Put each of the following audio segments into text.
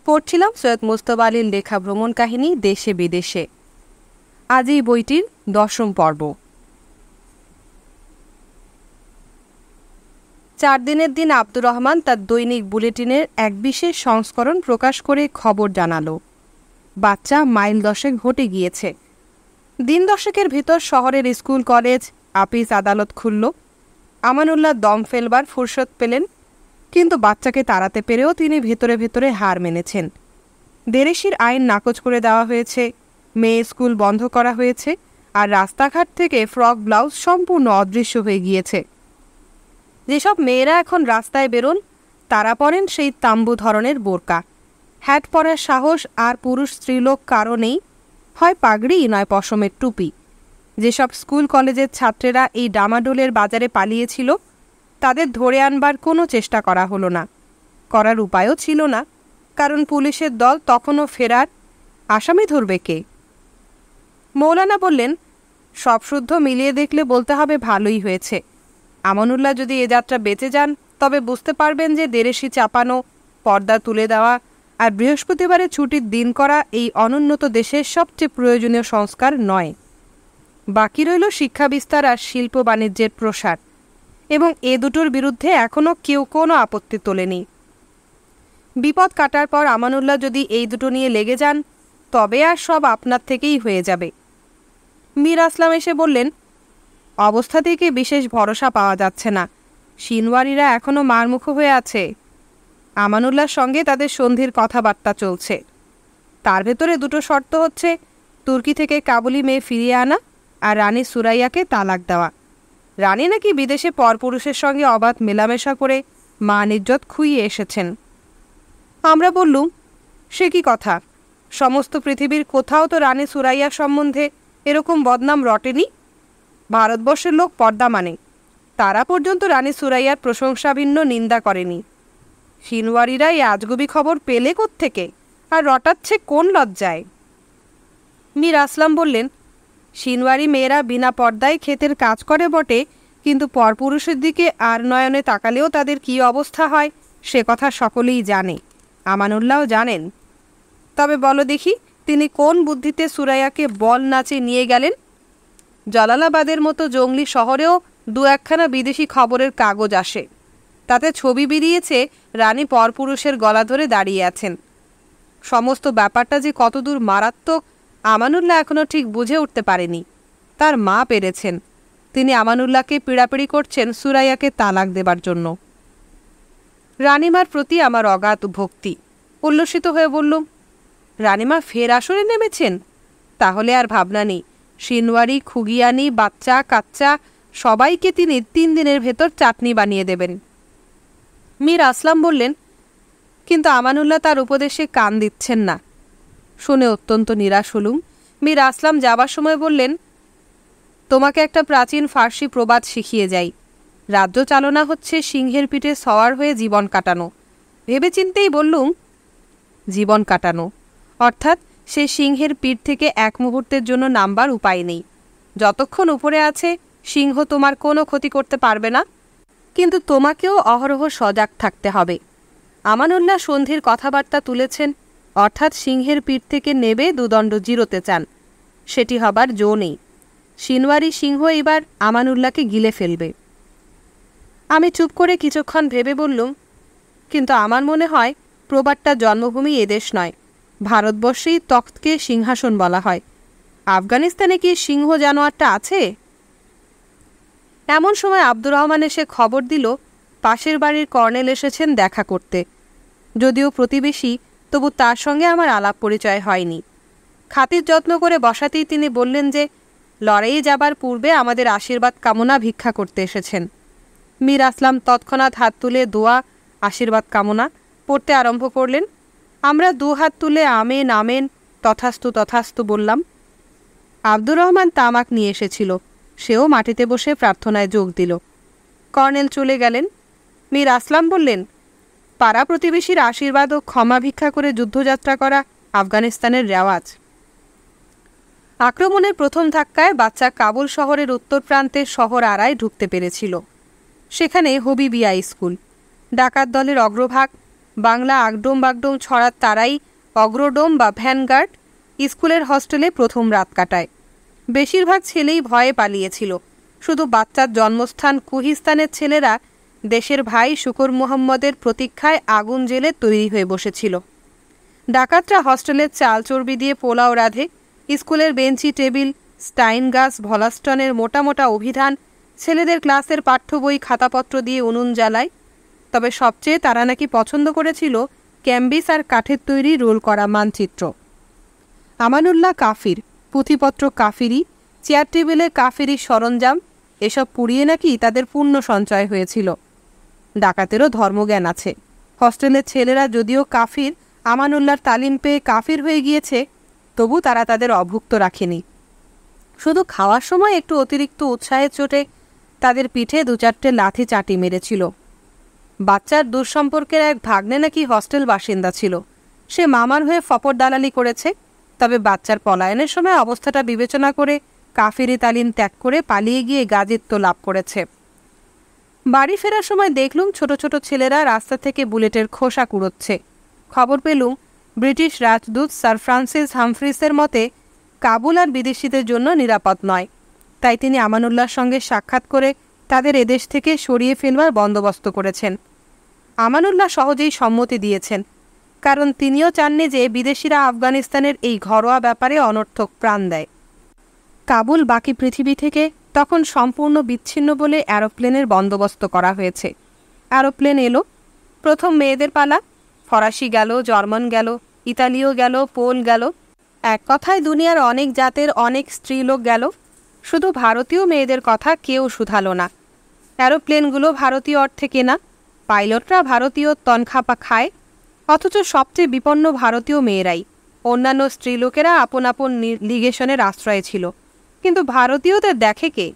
পড়ছিলাম সৈয়দ মুজতবা আলীর লেখা ভ্রমণ কাহিনী দেশে বিদেশে। আজ এই বইটির 10ম পর্ব। 4 দিনের দিন আব্দুর রহমান তার দৈনিক বুলেটিনের এক বিশেষ সংস্করণ প্রকাশ করে খবর জানালো, বাচ্চা মাইল 10 ঘটে গিয়েছে। দিন 10 ভিতর শহরের স্কুল, কলেজ, আপিস, আদালত খুলল। আমানুল্লাহ দম ফেলবার ফুরসত পেলেন, কিন্তু বাচ্চাকে তাড়াতে পেরেও তিনি ভেতরে ভেতরে হার মেনেছেন। দেরেশির আইন নাকচ করে দেওয়া হয়েছে, মেয়ে স্কুল বন্ধ করা হয়েছে, আর রাস্তাঘাট থেকে ফ্রক ব্লাউজ সম্পূর্ণ অদৃশ্য হয়ে গিয়েছে। যেসব মেয়েরা এখন রাস্তায় বেরোন তারা পরেন সেই তাম্বু ধরনের বোরকা। হ্যাট পরার সাহস আর পুরুষ স্ত্রীলোক কারো নেই, হয় পাগড়ি নয় পশমের টুপি। যেসব স্কুল কলেজের ছাত্রেরা এই ডামাডোলের বাজারে পালিয়েছিল তাদের ধরে আনবার কোনো চেষ্টা করা হলো না, করার উপায়ও ছিল না, কারণ পুলিশের দল তখনও ফেরার। আসামি ধরবে কে? মৌলানা বললেন, সব শুদ্ধ মিলিয়ে দেখলে বলতে হবে ভালোই হয়েছে। আমানুল্লাহ যদি এ যাত্রা বেঁচে যান তবে বুঝতে পারবেন যে দেরেশি চাপানো, পর্দা তুলে দেওয়া আর বৃহস্পতিবারে ছুটির দিন করা এই অনুন্নত দেশের সবচেয়ে প্রয়োজনীয় সংস্কার নয়। বাকি রইল শিক্ষা বিস্তার আর শিল্প বাণিজ্যের প্রসার, এবং এ দুটোর বিরুদ্ধে এখনও কেউ কোনো আপত্তি তোলেনি। বিপদ কাটার পর আমানুল্লাহ যদি এই দুটো নিয়ে লেগে যান তবে আর সব আপনার থেকেই হয়ে যাবে। মীর আসলাম এসে বললেন, অবস্থা থেকে বিশেষ ভরসা পাওয়া যাচ্ছে না, শিনওয়ারিরা এখনও মারমুখ হয়ে আছে। আমানুল্লাহর সঙ্গে তাদের সন্ধির কথাবার্তা চলছে। তার ভেতরে দুটো শর্ত হচ্ছে, তুর্কি থেকে কাবুলি মেয়ে ফিরিয়ে আনা আর রানী সুরাইয়াকে তালাক দেওয়া। রানী নাকি বিদেশে পরপুরুষের সঙ্গে অবাধ মেলামেশা করে মান ইজ্জত খুইয়ে এসেছেন। আমরা বললুম, সে কি কথা? সমস্ত পৃথিবীর কোথাও তো রানী সুরাইয়া সম্বন্ধে এরকম বদনাম রটেনি। ভারতবর্ষের লোক পর্দা মানে, তারা পর্যন্ত রানী সুরাইয়ার প্রশংসাভিন্ন নিন্দা করেনি। শিনওয়ারিরা এই আজগুবি খবর পেলে কোত্থেকে, আর রটাচ্ছে কোন লজ্জায়? মীর আসলাম বললেন, শিনওয়ারি মেয়েরা বিনা পর্দায় ক্ষেতের কাজ করে বটে, কিন্তু পরপুরুষের দিকে আর নয়নে তাকালেও তাদের কি অবস্থা হয় সে কথা সকলেই জানে, আমানুল্লাহও জানেন। তবে বলো দেখি, তিনি কোন বুদ্ধিতে সুরাইয়াকে বল নাচে নিয়ে গেলেন? জালালাবাদের মতো জঙ্গলি শহরেও 2-1খানা বিদেশি খবরের কাগজ আসে, তাতে ছবি বেরিয়েছে রানী পরপুরুষের গলা ধরে দাঁড়িয়ে আছেন। সমস্ত ব্যাপারটা যে কতদূর মারাত্মক আমানুল্লাহ এখনও ঠিক বুঝে উঠতে পারেনি। তার মা পেরেছেন, তিনি আমানুল্লাহকে পীড়াপিড়ি করছেন সুরাইয়াকে তালাক দেবার জন্য। রানীমার প্রতি আমার অগাধ ভক্তি। উল্লসিত হয়ে বললুম, রানীমা ফের আসরে নেমেছেন? তাহলে আর ভাবনা নেই, শিনওয়ারি, খুগিয়ানি, বাচ্চা কাচ্চা সবাইকে তিনি 3 দিনের ভেতর চাটনি বানিয়ে দেবেন। মীর আসলাম বললেন, কিন্তু আমানুল্লাহ তার উপদেশে কান দিচ্ছেন না। শুনে অত্যন্ত নিরাশ হলুম। মীর আসলাম যাবার সময় বললেন, তোমাকে একটা প্রাচীন ফার্সি প্রবাদ শিখিয়ে যাই। রাজ্য চালনা হচ্ছে সিংহের পিঠে সওয়ার হয়ে জীবন কাটানো। ভেবেচিন্তেই বললুম, জীবন কাটানো অর্থাৎ সে সিংহের পিঠ থেকে এক মুহূর্তের জন্য নামবার উপায় নেই। যতক্ষণ উপরে আছে সিংহ তোমার কোনো ক্ষতি করতে পারবে না, কিন্তু তোমাকেও অহরহ সজাগ থাকতে হবে। আমানুল্লাহ সন্ধির কথাবার্তা তুলেছেন, অর্থাৎ সিংহের পিঠ থেকে নেবে দুদণ্ড জিরোতে চান। সেটি হবার জো নেই। শিনওয়ারি সিংহ এবার আমানুল্লাহকে গিলে ফেলবে। আমি চুপ করে কিছুক্ষণ ভেবে বললুম, কিন্তু আমার মনে হয় প্রবাদটা জন্মভূমি এদেশ নয়, ভারতবর্ষেই তখ্তকে সিংহাসন বলা হয়। আফগানিস্তানে কি সিংহ জানোয়ারটা আছে? এমন সময় আব্দুর রহমান এসে খবর দিল, পাশের বাড়ির কর্নেল এসেছেন দেখা করতে। যদিও প্রতিবেশী, তবু তার সঙ্গে আমার আলাপ পরিচয় হয়নি। খাতির যত্ন করে বসাতেই তিনি বললেন যে লড়াইয়ে যাবার পূর্বে আমাদের আশীর্বাদ কামনা ভিক্ষা করতে এসেছেন। মীর আসলাম তৎক্ষণাৎ হাত তুলে দোয়া, আশীর্বাদ কামনা পড়তে আরম্ভ করলেন। আমরা 2 হাত তুলে আমেন আমেন, তথাস্তু তথাস্তু বললাম। আব্দুর রহমান তামাক নিয়ে এসেছিল, সেও মাটিতে বসে প্রার্থনায় যোগ দিল। কর্নেল চলে গেলেন। মীর আসলাম বললেন, পাড়া প্রতিবেশীর আশীর্বাদ ও ক্ষমা ভিক্ষা করে যুদ্ধযাত্রা করা আফগানিস্তানের রেওয়াজ। আক্রমণের প্রথম ধাক্কায় বাচ্চা কাবুল শহরের উত্তর প্রান্তের শহর আরায় ঢুকতে পেরেছিল। সেখানে হবিবিয়া স্কুল। ডাকাত দলের অগ্রভাগ বাংলা আগডোম বাগডোম ছড়ার তারাই অগ্রডোম বা ভ্যানগার্ড স্কুলের হস্টেলে প্রথম রাত কাটায়। বেশিরভাগ ছেলেই ভয়ে পালিয়েছিল। শুধু বাচ্চার জন্মস্থান কুহিস্তানের ছেলেরা দেশের ভাই শুকুর মোহাম্মদের প্রতীক্ষায় আগুন জেলে তৈরি হয়ে বসেছিল। ডাকাতরা হস্টেলের চাল চর্বি দিয়ে পোলাও রাঁধে, স্কুলের বেঞ্চি টেবিল, স্টাইন গাছ, ভলাস্টনের মোটা মোটা অভিধান, ছেলেদের ক্লাসের পাঠ্য বই খাতাপত্র দিয়ে উনুন জ্বালায়। তবে সবচেয়ে তারা নাকি পছন্দ করেছিল ক্যাম্বিস আর কাঠের তৈরি রোল করা মানচিত্র। আমানুল্লাহ কাফির, পুঁথিপত্র কাফিরি, চেয়ার টেবিলে কাফিরি সরঞ্জাম, এসব পুড়িয়ে নাকি তাদের পুণ্য সঞ্চয় হয়েছিল। ডাকাতেরও ধর্মজ্ঞান আছে। হস্টেলের ছেলেরা যদিও কাফির, আমানুল্লাহর তালিম পেয়ে কাফির হয়ে গিয়েছে, তবু তারা তাদের অভুক্ত রাখেনি। শুধু খাওয়ার সময় একটু অতিরিক্ত উৎসাহের চোটে তাদের পিঠে 2-4টে লাথি চাটি মেরেছিল। বাচ্চার দুঃসম্পর্কের এক ভাগ্নে নাকি হস্টেল বাসিন্দা ছিল। সে মামার হয়ে ফপর দালালি করেছে, তবে বাচ্চার পলায়নের সময় অবস্থাটা বিবেচনা করে কাফিরি তালিম ত্যাগ করে পালিয়ে গিয়ে গাজিত্ব লাভ করেছে। বাড়ি ফেরার সময় দেখলুম ছোট ছোট ছেলেরা রাস্তা থেকে বুলেটের খোসা কুড়োচ্ছে। খবর পেলুম ব্রিটিশ রাজদূত স্যার ফ্রান্সিস হামফ্রিসের মতে কাবুল আর বিদেশিদের জন্য নিরাপদ নয়, তাই তিনি আমানুল্লাহর সঙ্গে সাক্ষাৎ করে তাদের এদেশ থেকে সরিয়ে ফেলবার বন্দোবস্ত করেছেন। আমানুল্লাহ সহজেই সম্মতি দিয়েছেন, কারণ তিনিও চাননি যে বিদেশিরা আফগানিস্তানের এই ঘরোয়া ব্যাপারে অনর্থক প্রাণ দেয়। কাবুল বাকি পৃথিবী থেকে তখন সম্পূর্ণ বিচ্ছিন্ন বলে অ্যারোপ্লেনের বন্দোবস্ত করা হয়েছে। অ্যারোপ্লেন এলো, প্রথম মেয়েদের পালা। ফরাসি গেল, জার্মান গেল, ইতালীয় গেল, পোল গেল, এক কথায় দুনিয়ার অনেক জাতের অনেক স্ত্রীলোক গেল। শুধু ভারতীয় মেয়েদের কথা কেউ শুধালো না। অ্যারোপ্লেনগুলো ভারতীয় অর্থে কেনা, পাইলটরা ভারতীয় তনখাপা খায়, অথচ সবচেয়ে বিপন্ন ভারতীয় মেয়েরাই। অন্যান্য স্ত্রীলোকেরা আপন আপন লিগেশনের আশ্রয়ে ছিল, কিন্তু ভারতীয়দের দেখে কে?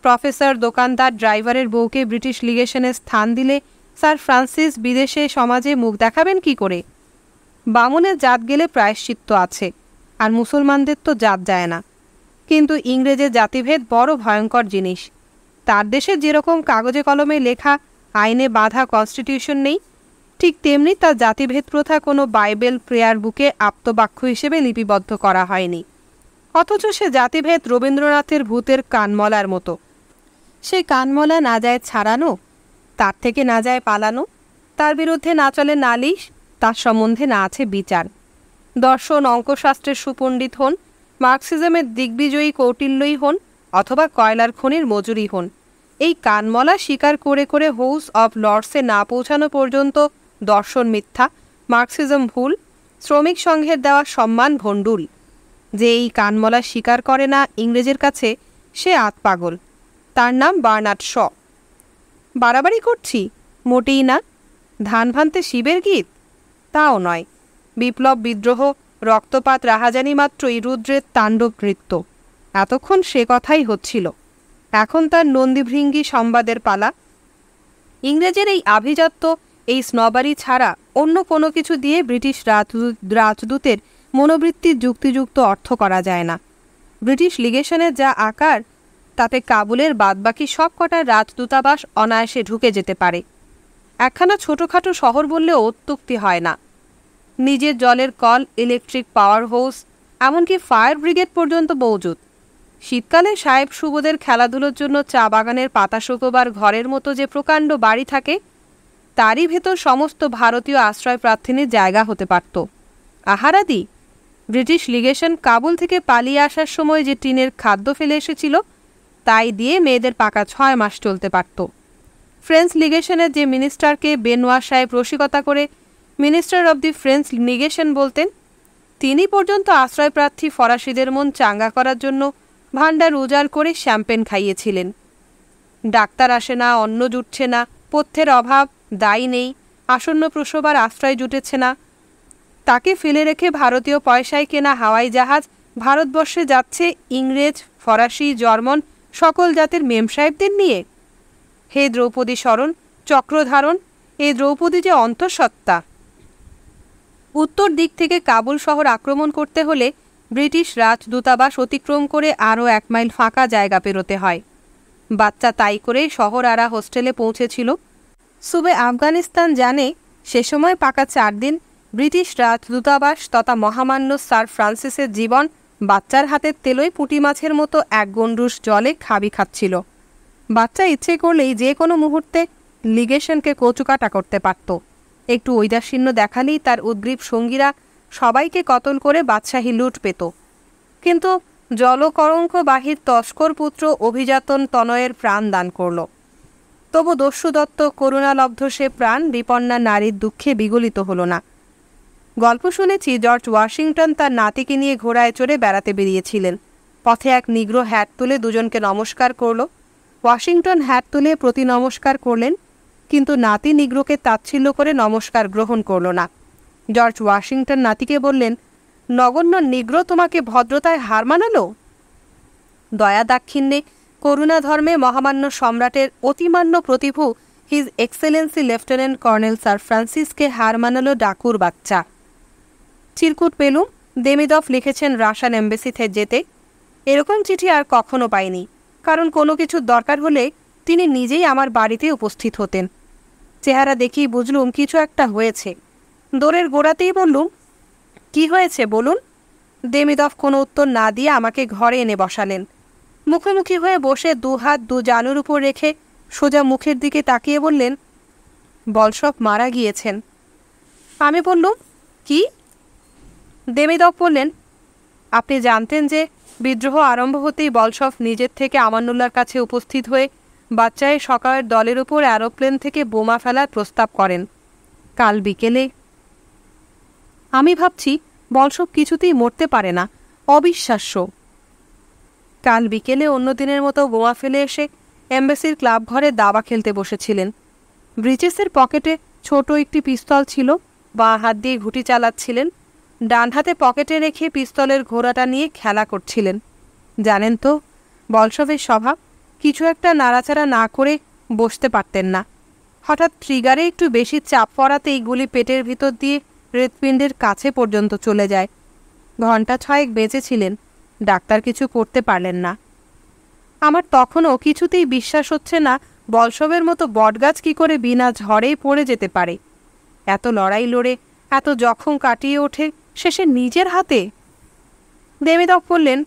প্রফেসর, দোকানদার, ড্রাইভারের বউকে ব্রিটিশ লিগেশনে স্থান দিলে স্যার ফ্রান্সিস বিদেশে সমাজে মুখ দেখাবেন কি করে? বামুনের জাত গেলে প্রায়শ্চিত্ত আছে, আর মুসলমানদের তো জাত যায় না। কিন্তু ইংরেজের জাতিভেদ বড় ভয়ঙ্কর জিনিস। তার দেশে যেরকম কাগজে কলমে লেখা আইনে বাঁধা কনস্টিটিউশন নেই, ঠিক তেমনি তার জাতিভেদ প্রথা কোনো বাইবেল প্রেয়ার বুকে আপ্তবাক্য হিসেবে লিপিবদ্ধ করা হয়নি। অথচ সে জাতিভেদ রবীন্দ্রনাথের ভূতের কানমলার মতো। সে কানমলা না যায় ছাড়ানো, তার থেকে না যায় পালানো, তার বিরুদ্ধে না চলে নালিশ, তার সম্বন্ধে না আছে বিচার। দর্শন অঙ্কশাস্ত্রের সুপণ্ডিত হন, মার্কসিজমের দিগ্বিজয়ী কৌটিল্যই হন, অথবা কয়লার খনির মজুরি হন, এই কানমলা স্বীকার করে করে হাউস অব লর্ডসে না পৌঁছানো পর্যন্ত দর্শন মিথ্যা, মার্কসিজম ভুল, শ্রমিক সংঘের দেওয়া সম্মান ভণ্ডুল। যে এই কানমলা স্বীকার করে না ইংরেজের কাছে, সে আতপাগল। তার নাম বার্নার্ড শ। বাড়াবাড়ি করছি? মোটেই না। ধান ভানতে শিবের গীত? তাও নয়। বিপ্লব, বিদ্রোহ, রক্তপাত, রাহাজানি মাত্রই রুদ্রের তাণ্ডব নৃত্য। এতক্ষণ সে কথাই হচ্ছিল। এখন তার নন্দীভৃঙ্গি সংবাদের পালা। ইংরেজের এই আভিজাত্য, এই স্নবারি ছাড়া অন্য কোনো কিছু দিয়ে ব্রিটিশ রাজদূতের মনোবৃত্তির যুক্তিযুক্ত অর্থ করা যায় না। ব্রিটিশ লিগেশনের যা আকার, তাতে কাবুলের বাদবাকি সব কটা রাজদূতাবাস অনায়াসে ঢুকে যেতে পারে। একখানা ছোটোখাটো শহর বললেও অত্যুক্তি হয় না। নিজের জলের কল, ইলেকট্রিক পাওয়ার হাউস, এমনকি ফায়ার ব্রিগেড পর্যন্ত মজুদ। শীতকালে সাহেব সুবোদের খেলাধুলোর জন্য চা বাগানের পাতা শুকোবার ঘরের মতো যে প্রকাণ্ড বাড়ি থাকে, তারই ভেতর সমস্ত ভারতীয় আশ্রয় প্রার্থীর জায়গা হতে পারত। আহারাদি, ব্রিটিশ লিগেশন কাবুল থেকে পালিয়ে আসার সময় যে টিনের খাদ্য ফেলে এসেছিল, তাই দিয়ে মেয়েদের পাকা 6 মাস চলতে পারত। ফ্রেঞ্চ লিগেশনের যে মিনিস্টারকে বেনোয়া সাহেব রসিকতা করে minister of the French legation বলতেন, তিনি পর্যন্ত আশ্রয়প্রার্থী ফরাসিদের মন চাঙ্গা করার জন্য ভাণ্ডার উজাড় করে শ্যাম্পেন খাইয়েছিলেন। ডাক্তার আসে না, অন্ন জুটছে না, পথ্যের অভাব, দায় নেই, আসন্ন প্রসবার আশ্রয় জুটেছে না, তাকে ফেলে রেখে ভারতীয় পয়সায় কেনা হাওয়াই জাহাজ ভারতবর্ষে যাচ্ছে ইংরেজ, ফরাসি, জার্মান সকল জাতের মেম সাহেবদের নিয়ে। হে দ্রৌপদী শরণ, চক্রধারণ, এ দ্রৌপদী যে অন্তঃসত্ত্বা। উত্তর দিক থেকে কাবুল শহর আক্রমণ করতে হলে ব্রিটিশ রাজদূতাবাস অতিক্রম করে আরও 1 মাইল ফাঁকা জায়গা পেরোতে হয়। বাচ্চা তাই করে শহর আরা হোস্টেলে পৌঁছেছিল। সুবে আফগানিস্তান জানে সে সময় পাকা 4 দিন ব্রিটিশ রাজদূতাবাস তথা মহামান্য স্যার ফ্রান্সিসের জীবন বাচ্চার হাতের তেলোয় পুঁটি মাছের মতো এক গন্ডুস জলে খাবি খাচ্ছিল। বাচ্চা ইচ্ছে করলেই যে কোনো মুহূর্তে লিগেশনকে কচুকাটা করতে পারত। একটু ঔদাসীন্য দেখালেই তার উদ্গ্রীব সঙ্গীরা সবাইকে কতল করে বাদশাহী লুট পেত। কিন্তু জলকলঙ্ক বাহির তস্কর পুত্র অভিযাতন তনয়ের প্রাণ দান করল। তবু দস্যু দত্ত করুণালব্ধ সে প্রাণ বিপন্না নারীর দুঃখে বিগলিত হল না। গল্প শুনেছি জর্জ ওয়াশিংটন তার নাতিকে নিয়ে ঘোড়ায় চড়ে বেড়াতে বেরিয়েছিলেন। পথে এক নিগ্রো হ্যাট তুলে দুজনকে নমস্কার করল। ওয়াশিংটন হ্যাট তুলে প্রতি নমস্কার করলেন, কিন্তু নাতি নিগ্রোকে তাচ্ছিল্য করে নমস্কার গ্রহণ করল না। জর্জ ওয়াশিংটন নাতিকে বললেন, নগণ্য নিগ্রো তোমাকে ভদ্রতায় হার মানালো? দয়া দাক্ষিণ্যে করুণা ধর্মে মহামান্য সম্রাটের অতিমান্য প্রতিভু his excellency lieutenant colonel sir ফ্রান্সিসকে হার মানালো ডাকুর বাচ্চা। চিরকুট পেলুম, দেমিদফ লিখেছেন রাশিয়ান এম্বাসিতে যেতে। এরকম চিঠি আর কখনো পাইনি, কারণ কোনো কিছুর দরকার হলে তিনি নিজেই আমার বাড়িতে উপস্থিত হতেন। চেহারা দেখেই বুঝলুম কিছু একটা হয়েছে। দৌড়ের গোড়াতেই বললুম, কি হয়েছে বলুন? দেমিদফ কোনো উত্তর না দিয়ে আমাকে ঘরে এনে বসালেন। মুখোমুখি হয়ে বসে 2 হাত 2 জানুর উপর রেখে সোজা মুখের দিকে তাকিয়ে বললেন, বলসব মারা গিয়েছেন। আমি বললুম, কি? দেমিদফ বললেন, আপনি জানতেন যে বিদ্রোহ আরম্ভ হতেই বলসব নিজের থেকে আমানুল্লাহর কাছে উপস্থিত হয়ে বাচ্চায় সকালের দলের উপর অ্যারোপ্লেন থেকে বোমা ফেলার প্রস্তাব করেন কাল বিকেলে। আমি ভাবছি বলসব কিছুতেই মরতে পারে না, অবিশ্বাস্য। কাল বিকেলে অন্য দিনের মতো বোমা ফেলে এসে এম্বাসির ক্লাব ঘরে দাবা খেলতে বসেছিলেন। ব্রিচেসের পকেটে ছোট একটি পিস্তল ছিল, বাঁ হাত দিয়ে ঘুঁটি চালাচ্ছিলেন, ডান হাতে পকেটে রেখে পিস্তলের ঘোড়াটা নিয়ে খেলা করছিলেন। জানেন তো, বলসবের স্বভাব, কিছু একটা নাড়াচাড়া না করে বসতে পারতেন না। হঠাৎ ট্রিগারে একটু বেশি চাপ পড়াতেই গুলি পেটের ভিতর দিয়ে হৃৎপিণ্ডের কাছে পর্যন্ত চলে যায়। ঘণ্টা 6 বেঁচেছিলেন, ডাক্তার কিছু করতে পারলেন না। আমার তখনও কিছুতেই বিশ্বাস হচ্ছে না বলসবের মতো বটগাছ কি করে বিনা ঝড়েই পড়ে যেতে পারে। এত লড়াই লড়ে এত জখম কাটিয়ে ওঠে শেষে নিজের হাতে। দেমিদফ বললেন,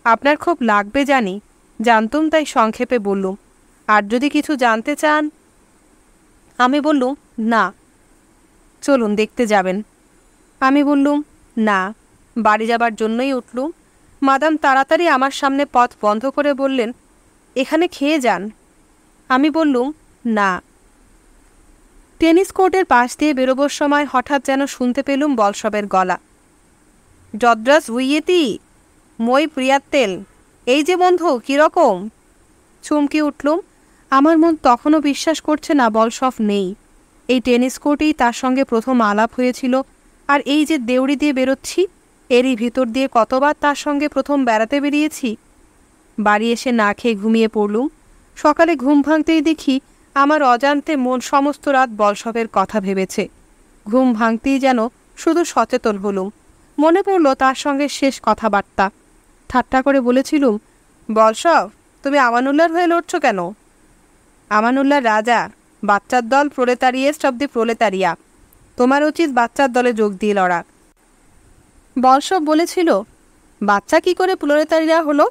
আপনার খুব লাগবে জানি, জানতুম তাই সংক্ষেপে বললুম। আর যদি কিছু জানতে চান? আমি বললুম, না। চলুন দেখতে যাবেন। আমি বললুম, না। বাড়ি যাবার জন্যই উঠলুম। মাদাম তাড়াতাড়ি আমার সামনে পথ বন্ধ করে বললেন, এখানে খেয়ে যান। আমি বললুম, না। টেনিস কোর্টের পাশ দিয়ে বেরোবার সময় হঠাৎ যেন শুনতে পেলুম বলসবের গলা, যদ্রাস হুইয়েতি মই প্রিয়াত্তেল, এই যে বন্ধু, কীরকম? চমকে উঠলুম। আমার মন তখনও বিশ্বাস করছে না বলসব নেই। এই টেনিস কোর্টেই তার সঙ্গে প্রথম আলাপ হয়েছিল, আর এই যে দেউড়ি দিয়ে বেরোচ্ছি, এরই ভিতর দিয়ে কতবার তার সঙ্গে প্রথম বেড়াতে বেরিয়েছি। বাড়ি এসে না খেয়ে ঘুমিয়ে পড়লুম। সকালে ঘুম ভাঙতেই দেখি আমার অজান্তে মন সমস্ত রাত বলসবের কথা ভেবেছে। ঘুম ভাঙতেই যেন শুধু সচেতন হলুম। মনে পড়ল তার সঙ্গে শেষ কথাবার্তা। ঠাট্টা করে বলেছিলুম, বলসব, তুমি আমানুল্লাহর হয়ে লড়ছ কেন? আমানুল্লাহ রাজা, বাচ্চার দল প্রোলেতারিয়েস্ট অব দি প্রোলেতারিয়া। তোমার উচিত বাচ্চার দলে যোগ দিয়ে লড়া। বলসব বলেছিল, বাচ্চা কি করে প্রোলেতারিয়া হলো?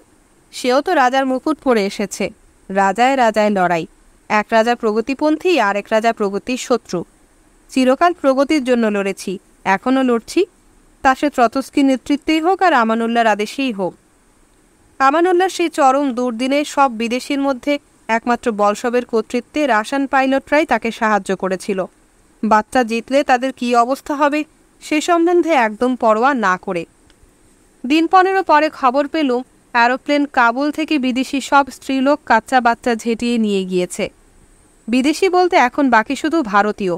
সেও তো রাজার মুকুট পরে এসেছে। রাজায় রাজায় লড়াই, এক রাজা প্রগতিপন্থী আর এক রাজা প্রগতির শত্রু। চিরকাল প্রগতির জন্য লড়েছি, এখনও লড়ছি, তা সে ত্রতস্কির নেতৃত্বেই হোক আর আমানুল্লাহর আদেশেই হোক। আমানুল্লাহর সেই চরম দুর্দিনে সব বিদেশির মধ্যে একমাত্র বলসবের কর্তৃত্বে রাশিয়ান পাইলটরাই তাকে সাহায্য করেছিল। বাচ্চা জিতলে তাদের কী অবস্থা হবে সে সম্বন্ধে একদম পরোয়া না করে। দিন 15 পরে খবর পেলুম অ্যারোপ্লেন কাবুল থেকে বিদেশি সব স্ত্রীলোক কাচ্চা বাচ্চা ঝেঁটিয়ে নিয়ে গিয়েছে। বিদেশি বলতে এখন বাকি শুধু ভারতীয়।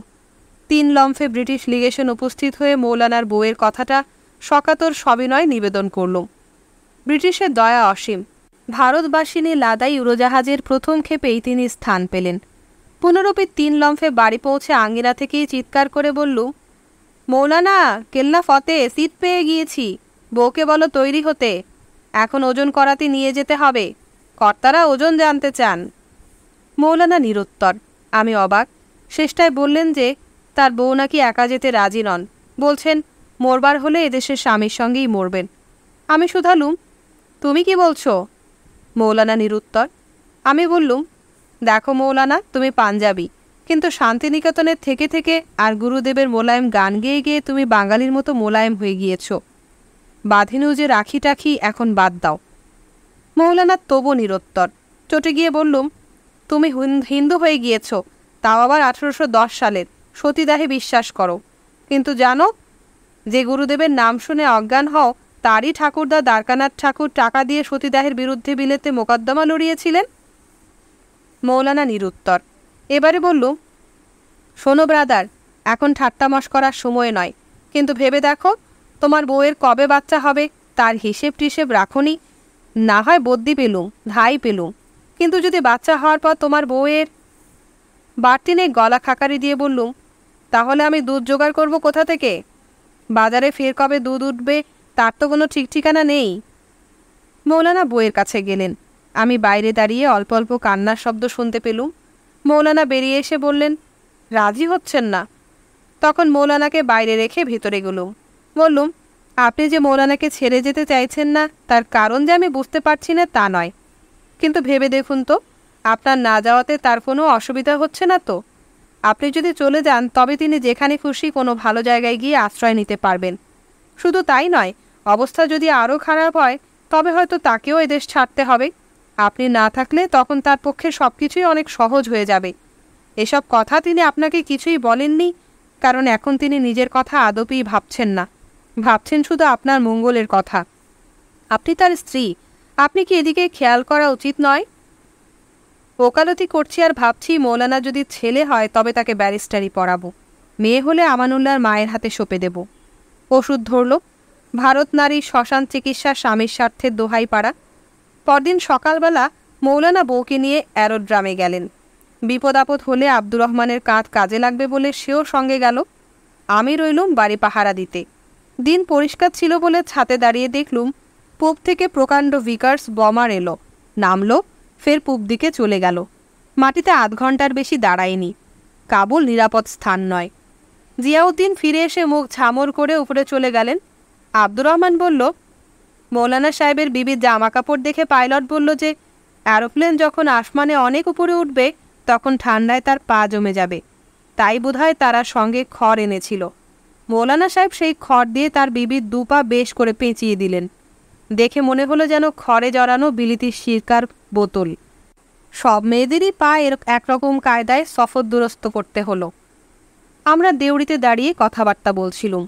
3 লম্ফে ব্রিটিশ লিগেশন উপস্থিত হয়ে মৌলানার বউয়ের কথাটা সকাতর সবিনয় নিবেদন করলুম। ব্রিটিশের দয়া অসীম। ভারতবাসিনী লাদাই উড়োজাহাজের প্রথম ক্ষেপেই তিনি স্থান পেলেন। পুনরূপে 3 লম্ফে বাড়ি পৌঁছে আঙ্গিনা থেকেই চিৎকার করে বললুম, মৌলানা, কেল্লা ফতে, সিট পেয়ে গিয়েছি, বউকে বলো তৈরি হতে, এখন ওজন করাতে নিয়ে যেতে হবে, কর্তারা ওজন জানতে চান। মৌলানা নিরুত্তর। আমি অবাক। শেষটায় বললেন যে, তার বউ নাকি একা যেতে রাজি নন, বলছেন মরবার হলে এদেশের স্বামীর সঙ্গেই মরবেন। আমি শুধালুম, তুমি কি বলছো? মৌলানা নিরুত্তর। আমি বললুম, দেখো মৌলানা, তুমি পাঞ্জাবি, কিন্তু শান্তিনিকেতনের থেকে থেকে আর গুরুদেবের মোলায়েম গান গেয়ে গেয়ে তুমি বাঙালির মতো মোলায়েম হয়ে গিয়েছ। বাঁধিনু যে রাখি টাখি এখন বাদ দাও। মৌলানা তবু নিরুত্তর। চটে গিয়ে বললুম, তুমি হিন্দু হয়ে গিয়েছ, তাও আবার 1810 সালের, সতীদাহে বিশ্বাস করো, কিন্তু জানো যে গুরুদেবের নাম শুনে অজ্ঞান হও তারই ঠাকুরদা দ্বারকানাথ ঠাকুর টাকা দিয়ে সতীদাহের বিরুদ্ধে বিলেতে মোকদ্দমা লড়িয়েছিলেন? মৌলানা নিরুত্তর। এবারে বললুম, শোনো ব্রাদার, এখন ঠাট্টা মশকরার সময় নয়, কিন্তু ভেবে দেখো তোমার বউয়ের কবে বাচ্চা হবে তার হিসেব টিসেব রাখুনি। না হয় বদ্যি পেলুম, ধাই পেলুম, কিন্তু যদি বাচ্চা হওয়ার পর তোমার বউয়ের। বাড়তিনে গলা খাকারি দিয়ে বললুম, তাহলে আমি দুধ জোগাড় করব কোথা থেকে? বাজারে ফের কবে দুধ উঠবে তার তো কোনো ঠিক ঠিকানা নেই। মৌলানা বউয়ের কাছে গেলেন। আমি বাইরে দাঁড়িয়ে অল্প অল্প কান্নার শব্দ শুনতে পেলুম। মৌলানা বেরিয়ে এসে বললেন, রাজি হচ্ছেন না? তখন মৌলানাকে বাইরে রেখে ভিতরে গেলুম। বললুম, আপনি যে মৌলানাকে ছেড়ে যেতে চাইছেন না তার কারণ যে আমি বুঝতে পারছি না তা নয়, কিন্তু ভেবে দেখুন তো, আপনার না যাওয়াতে তার কোনো অসুবিধা হচ্ছে না তো? আপনি যদি চলে যান তবে তিনি যেখানে খুশি কোনো ভালো জায়গায় গিয়ে আশ্রয় নিতে পারবেন। শুধু তাই নয়, অবস্থা যদি আরও খারাপ হয় তবে হয়তো তাকেও এদেশ ছাড়তে হবে। আপনি না থাকলে তখন তার পক্ষে সব কিছুই অনেক সহজ হয়ে যাবে। এসব কথা তিনি আপনাকে কিছুই বলেননি, কারণ এখন তিনি নিজের কথা আদপেই ভাবছেন না, ভাবছেন শুধু আপনার মঙ্গলের কথা। আপনি তার স্ত্রী, আপনি কি এদিকে খেয়াল করা উচিত নয়? ওকালতি করছি আর ভাবছি মৌলানা যদি ছেলে হয় তবে তাকে ব্যারিস্টারি পড়াবো, মেয়ে হলে আমানুল্লাহর মায়ের হাতে সঁপে দেব। ওষুধ ধরল, ভারত নারী শ্মশান চিকিৎসা স্বামীর স্বার্থের দোহাই পাড়া। পরদিন সকালবেলা মৌলানা বউকে নিয়ে অ্যারোড্রামে গেলেন। বিপদ আপদ হলে আব্দুর রহমানের কাঁধ কাজে লাগবে বলে সেও সঙ্গে গেল। আমি রইলুম বাড়ি পাহারা দিতে। দিন পরিষ্কার ছিল বলে ছাতে দাঁড়িয়ে দেখলুম পূব থেকে প্রকাণ্ড ভিকার্স বমার এলো, নামলো, ফের পূব দিকে চলে গেল। মাটিতে আধ ঘন্টার বেশি দাঁড়ায়নি। কাবুল নিরাপদ স্থান নয়। জিয়াউদ্দিন ফিরে এসে মুখ ঝামর করে উপরে চলে গেলেন। আব্দুর রহমান বলল, মৌলানা সাহেবের বিবির জামা কাপড় দেখে পাইলট বলল যে অ্যারোপ্লেন যখন আসমানে অনেক উপরে উঠবে তখন ঠান্ডায় তার পা জমে যাবে, তাই বোধহয় তারা সঙ্গে খড় এনেছিল। মৌলানা সাহেব সেই খড় দিয়ে তার বিবির দুপা বেশ করে পেঁচিয়ে দিলেন। দেখে মনে হলো যেন খড়ে জড়ানো বিলিতি সিরকার বোতল। সব মেয়েদেরই পা একরকম কায়দায় সফর দুরস্ত করতে হলো। আমরা দেউড়িতে দাঁড়িয়ে কথাবার্তা বলছিলুম।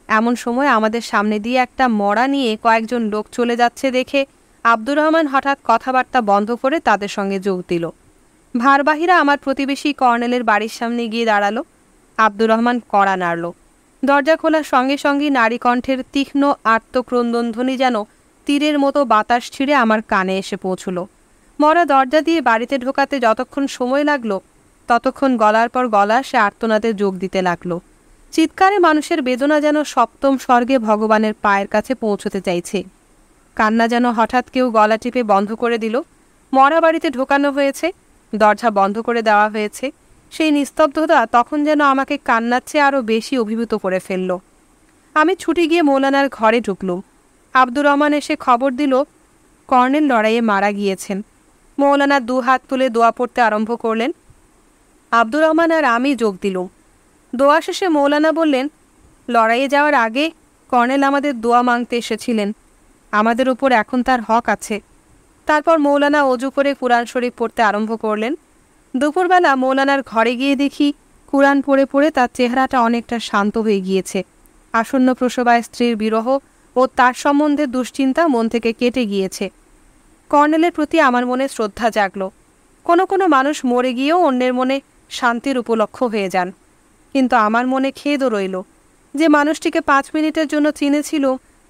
এমন সময় আমাদের সামনে দিয়ে একটা মড়া নিয়ে কয়েকজন লোক চলে যাচ্ছে দেখে আব্দুর রহমান হঠাৎ কথাবার্তা বন্ধ করে তাদের সঙ্গে যোগ দিল। ভারবাহীরা আমার প্রতিবেশী কর্নেলের বাড়ির সামনে গিয়ে দাঁড়ালো। আব্দুর রহমান কড়া নাড়ল। দরজা খোলার সঙ্গে সঙ্গে নারী কণ্ঠের তীক্ষ্ণ আর্তক্রন্দনধ্বনি যেন তীরের মতো বাতাস ছিঁড়ে আমার কানে এসে পৌঁছল। মরা দরজা দিয়ে বাড়িতে ঢোকাতে যতক্ষণ সময় লাগলো ততক্ষণ গলার পর গলা সে আর্তনাদে যোগ দিতে লাগলো। চিৎকারে মানুষের বেদনা যেন সপ্তম স্বর্গে ভগবানের পায়ের কাছে পৌঁছতে চাইছে। কান্না যেন হঠাৎ কেউ গলা টিপে বন্ধ করে দিল। মরা বাড়িতে ঢোকানো হয়েছে, দরজা বন্ধ করে দেওয়া হয়েছে। সেই নিস্তব্ধতা তখন যেন আমাকে কান্নার চেয়ে আরও বেশি অভিভূত করে ফেলল। আমি ছুটে গিয়ে মৌলানার ঘরে ঢুকলুম। আব্দুর রহমান এসে খবর দিল কর্নেল লড়াইয়ে মারা গিয়েছেন। মৌলানা দু হাত তুলে দোয়া পড়তে আরম্ভ করলেন। আব্দুর রহমান আর আমি যোগ দিলুম। দোয়া শেষে মৌলানা বললেন, লড়াইয়ে যাওয়ার আগে কর্নেল আমাদের দোয়া মাংতে এসেছিলেন, আমাদের উপর এখন তার হক আছে। তারপর মৌলানা অজু করে কুরআন শরীফ পড়তে আরম্ভ করলেন। দুপুরবেলা মৌলানার ঘরে গিয়ে দেখি কুরআন পড়ে পড়ে তার চেহারাটা অনেকটা শান্ত হয়ে গিয়েছে। আসন্ন প্রসবায় স্ত্রীর বিরহ ও তার সম্বন্ধে দুশ্চিন্তা মন থেকে কেটে গিয়েছে। কর্নেলের প্রতি আমার মনে শ্রদ্ধা জাগল। কোনো কোনো মানুষ মরে গিয়েও অন্যের মনে শান্তির উপলক্ষ হয়ে যান, কিন্তু আমার মনে খেদও রইল। যে মানুষটিকে 5 মিনিটের জন্য চিনেছিল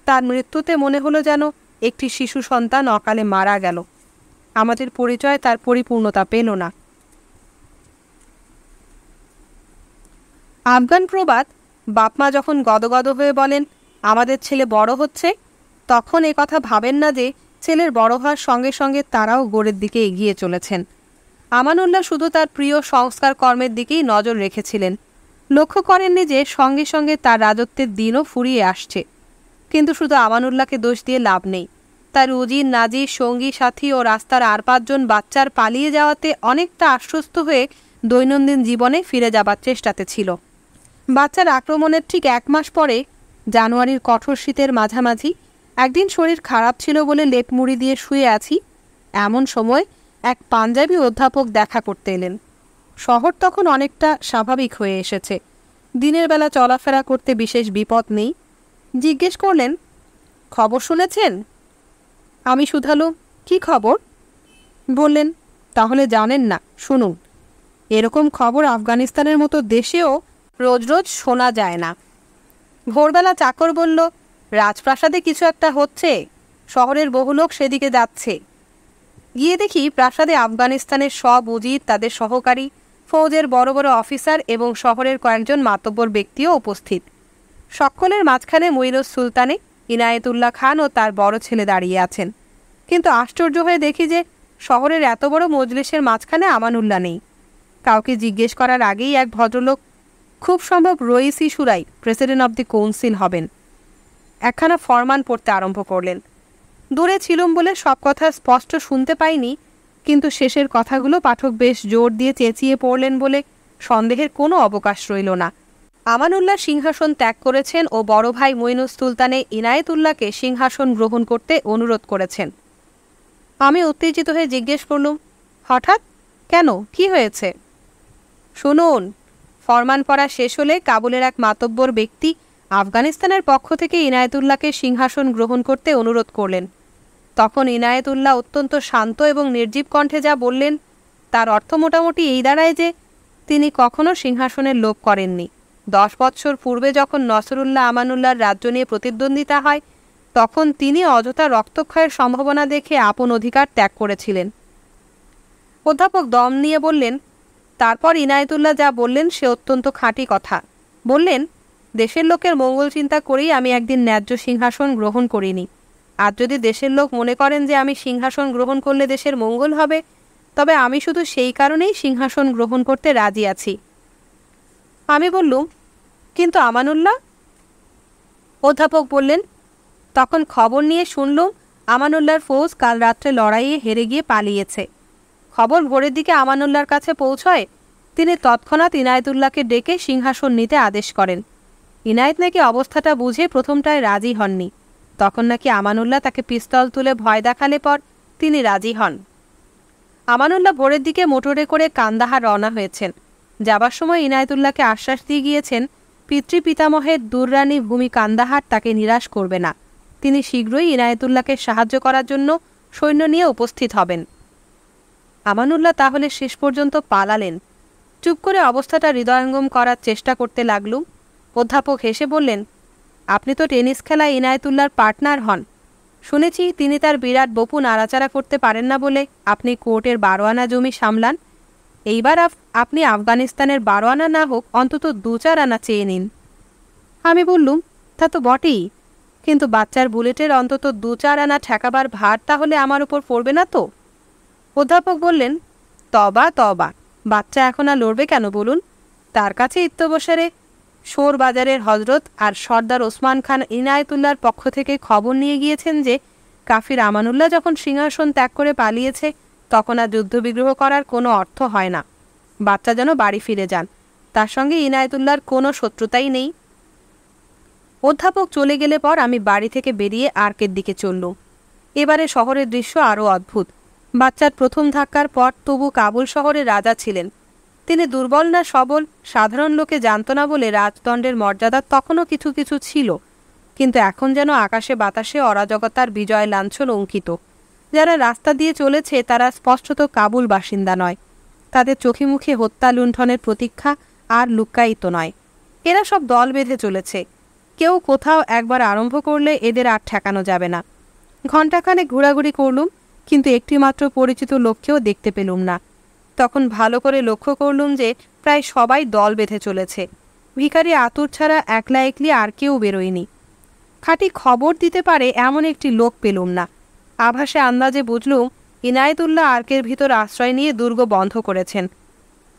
তার মৃত্যুতে মনে হলো যেন একটি শিশু সন্তান অকালে মারা গেল। আমাদের পরিচয় তার পরিপূর্ণতা পেল না। আফগান প্রবাদ, বাপমা যখন গদগদ হয়ে বলেন আমাদের ছেলে বড় হচ্ছে, তখন এ কথা ভাবেন না যে ছেলের বড় হওয়ার সঙ্গে সঙ্গে তারাও গোড়ের দিকে এগিয়ে চলেছেন। আমানুল্লাহ শুধু তার প্রিয় সংস্কার কর্মের দিকেই নজর রেখেছিলেন। লক্ষ্য করেননি যে সঙ্গে সঙ্গে তার রাজত্বের দিনও ফুরিয়ে আসছে। কিন্তু শুধু আমানুল্লাহকে দোষ দিয়ে লাভ নেই। তার উজির, নাজির, সঙ্গী সাথী ও রাস্তার আর ৫ জন বাচ্চার পালিয়ে যাওয়াতে অনেকটা আশ্বস্ত হয়ে দৈনন্দিন জীবনে ফিরে যাবার চেষ্টাতে ছিল। বাচ্চার আক্রমণের ঠিক ১ মাস পরে, জানুয়ারির কঠোর শীতের মাঝামাঝি, একদিন শরীর খারাপ ছিল বলে লেপ মুড়ি দিয়ে শুয়ে আছি, এমন সময় এক পাঞ্জাবি অধ্যাপক দেখা করতে এলেন। শহর তখন অনেকটা স্বাভাবিক হয়ে এসেছে। দিনের বেলা চলাফেরা করতে বিশেষ বিপদ নেই। জিজ্ঞেস করলেন, খবর শুনেছেন? আমি শুধালুম, কি খবর? বললেন, তাহলে জানেন না, শুনুন। এরকম খবর আফগানিস্তানের মতো দেশেও রোজ রোজ শোনা যায় না। ভোরবেলা চাকর বলল, রাজপ্রাসাদে কিছু একটা হচ্ছে, শহরের বহু লোক সেদিকে যাচ্ছে। গিয়ে দেখি প্রাসাদে আফগানিস্তানের সব উজির, তাদের সহকারী, ফৌজের বড় বড় অফিসার এবং শহরের কয়েকজন মাতব্বর ব্যক্তিও উপস্থিত। সকলের মাঝখানে মুইনুস সুলতানে, ইনায়েতুল্লাহ খান ও তার বড় ছেলে দাঁড়িয়ে আছেন। কিন্তু আশ্চর্য হয়ে দেখি যে শহরের এত বড় মজলিসের মাঝখানে আমানুল্লাহ নেই। কাউকে জিজ্ঞেস করার আগেই এক ভদ্রলোক, খুব সম্ভব রইসি সুরাই, প্রেসিডেন্ট অব দি কাউন্সিল হবেন, একখানা ফরমান পড়তে আরম্ভ করলেন। দূরে ছিলুম বলে সব কথা স্পষ্ট শুনতে পাইনি, কিন্তু শেষের কথাগুলো পাঠক বেশ জোর দিয়ে চেঁচিয়ে পড়লেন বলে সন্দেহের কোনো অবকাশ রইল না। আমানুল্লাহ সিংহাসন ত্যাগ করেছেন ও বড় ভাই মুইনুস সুলতানে ইনায়েতুল্লাহকে সিংহাসন গ্রহণ করতে অনুরোধ করেছেন। আমি উত্তেজিত হয়ে জিজ্ঞেস করলুম, হঠাৎ কেন, কি হয়েছে? শুনুন, ফরমান পড়া শেষ হলে কাবুলের এক মাতব্বর ব্যক্তি আফগানিস্তানের পক্ষ থেকে ইনায়েতুল্লাহকে সিংহাসন গ্রহণ করতে অনুরোধ করলেন। তখন ইনায়েতুল্লাহ অত্যন্ত শান্ত এবং নির্জীব কণ্ঠে যা বললেন, তার অর্থ মোটামুটি এই দাঁড়ায় যে তিনি কখনো সিংহাসনের লোভ করেননি। 10 বৎসর পূর্বে যখন নসরুল্লাহ আমানুল্লাহর রাজ্য নিয়ে প্রতিদ্বন্দ্বিতা হয়, তখন তিনি অযথা রক্তক্ষয়ের সম্ভাবনা দেখে আপন অধিকার ত্যাগ করেছিলেন। অধ্যাপক দম নিয়ে বললেন, তারপর ইনায়েতুল্লাহ যা বললেন সে অত্যন্ত খাঁটি কথা। বললেন, দেশের লোকের মঙ্গল চিন্তা করেই আমি একদিন ন্যায্য সিংহাসন গ্রহণ করিনি। আর যদি দেশের লোক মনে করেন যে আমি সিংহাসন গ্রহণ করলে দেশের মঙ্গল হবে, তবে আমি শুধু সেই কারণেই সিংহাসন গ্রহণ করতে রাজি আছি। আমি বললুম, কিন্তু আমানুল্লাহ? অধ্যাপক বললেন, তখন খবর নিয়ে শুনলুম আমানুল্লাহর ফৌজ কাল রাত্রে লড়াইয়ে হেরে গিয়ে পালিয়েছে। খবর ভোরের দিকে আমানুল্লাহর কাছে পৌঁছয়। তিনি তৎক্ষণাৎ ইনায়েতুল্লাহকে ডেকে সিংহাসন নিতে আদেশ করেন। ইনায়েত নাকি অবস্থাটা বুঝে প্রথমটায় রাজি হননি। তখন নাকি আমানুল্লাহ তাকে পিস্তল তুলে ভয় দেখালে পর তিনি রাজি হন। আমানুল্লাহ ভোরের দিকে মোটরে করে কান্দাহার রওনা হয়েছেন। যাবার সময় ইনায়েতুল্লাহকে আশ্বাস দিয়ে গিয়েছেন, পিতৃপিতামহের দুররানি ভূমি কান্দাহার তাকে নিরাশ করবে না। তিনি শীঘ্রই ইনায়েতুল্লাহকে সাহায্য করার জন্য সৈন্য নিয়ে উপস্থিত হবেন। আমানুল্লাহ তাহলে শেষ পর্যন্ত পালালেন। চুপ করে অবস্থাটা হৃদয়ঙ্গম করার চেষ্টা করতে লাগলুম। অধ্যাপক হেসে বললেন, আপনি তো টেনিস খেলায় ইনায়েতুল্লাহর পার্টনার হন। শুনেছি তিনি তার বিরাট বপু নাড়াচাড়া করতে পারেন না বলে আপনি কোর্টের 12 আনা জমি সামলান। এইবার আপনি আফগানিস্তানের 12 আনা না হোক, অন্তত 2-4 আনা চেয়ে নিন। আমি বললুম, তা তো বটেই, কিন্তু বাচ্চার বুলেটের অন্তত 2-4 আনা ঠেকাবার ভার তাহলে আমার উপর পড়বে না তো? অধ্যাপক বললেন, তবা তবা, বাচ্চা এখন আর লড়বে কেন বলুন? তার কাছে ইত্যবসরে শোর বাজারের হজরত আর সর্দার ওসমান খান ইনায়েতুল্লাহর পক্ষ থেকে খবর নিয়ে গিয়েছেন যে কাফির আমানুল্লাহ যখন সিংহাসন ত্যাগ করে পালিয়েছে, তখন আর যুদ্ধবিগ্রহ করার কোনো অর্থ হয় না। বাচ্চা যেন বাড়ি ফিরে যান, তার সঙ্গে ইনায়েতুল্লাহর কোনো শত্রুতাই নেই। অধ্যাপক চলে গেলে পর আমি বাড়ি থেকে বেরিয়ে আর্কের দিকে চললুম। এবারে শহরের দৃশ্য আরও অদ্ভুত। বাচ্চার প্রথম ধাক্কার পর তবু কাবুল শহরের রাজা ছিলেন। তিনি দুর্বল না সবল সাধারণ লোকে জানত না বলে রাজদণ্ডের মর্যাদা তখনও কিছু কিছু ছিল, কিন্তু এখন যেন আকাশে বাতাসে অরাজকতার বিজয় লাঞ্ছন অঙ্কিত। যারা রাস্তা দিয়ে চলেছে তারা স্পষ্টত কাবুল বাসিন্দা নয়। তাদের চোখে মুখে হত্যা লুণ্ঠনের প্রতীক্ষা আর লুক্কায়িত নয়। এরা সব দল বেঁধে চলেছে। কেউ কোথাও একবার আরম্ভ করলে এদের আর ঠেকানো যাবে না। ঘণ্টাখানেক ঘোরাঘুরি করলুম, কিন্তু একটিমাত্র পরিচিত লোককেও দেখতে পেলুম না। তখন ভালো করে লক্ষ্য করলুম যে প্রায় সবাই দল বেঁধে চলেছে। ভিখারি আতুর ছাড়া একলা একলি আর কেউ বেরোয়নি। খাঁটি খবর দিতে পারে এমন একটি লোক পেলুম না। আভাসে আন্দাজে বুঝলুম ইনায়েতুল্লাহ আর্কের ভিতর আশ্রয় নিয়ে দুর্গ বন্ধ করেছেন।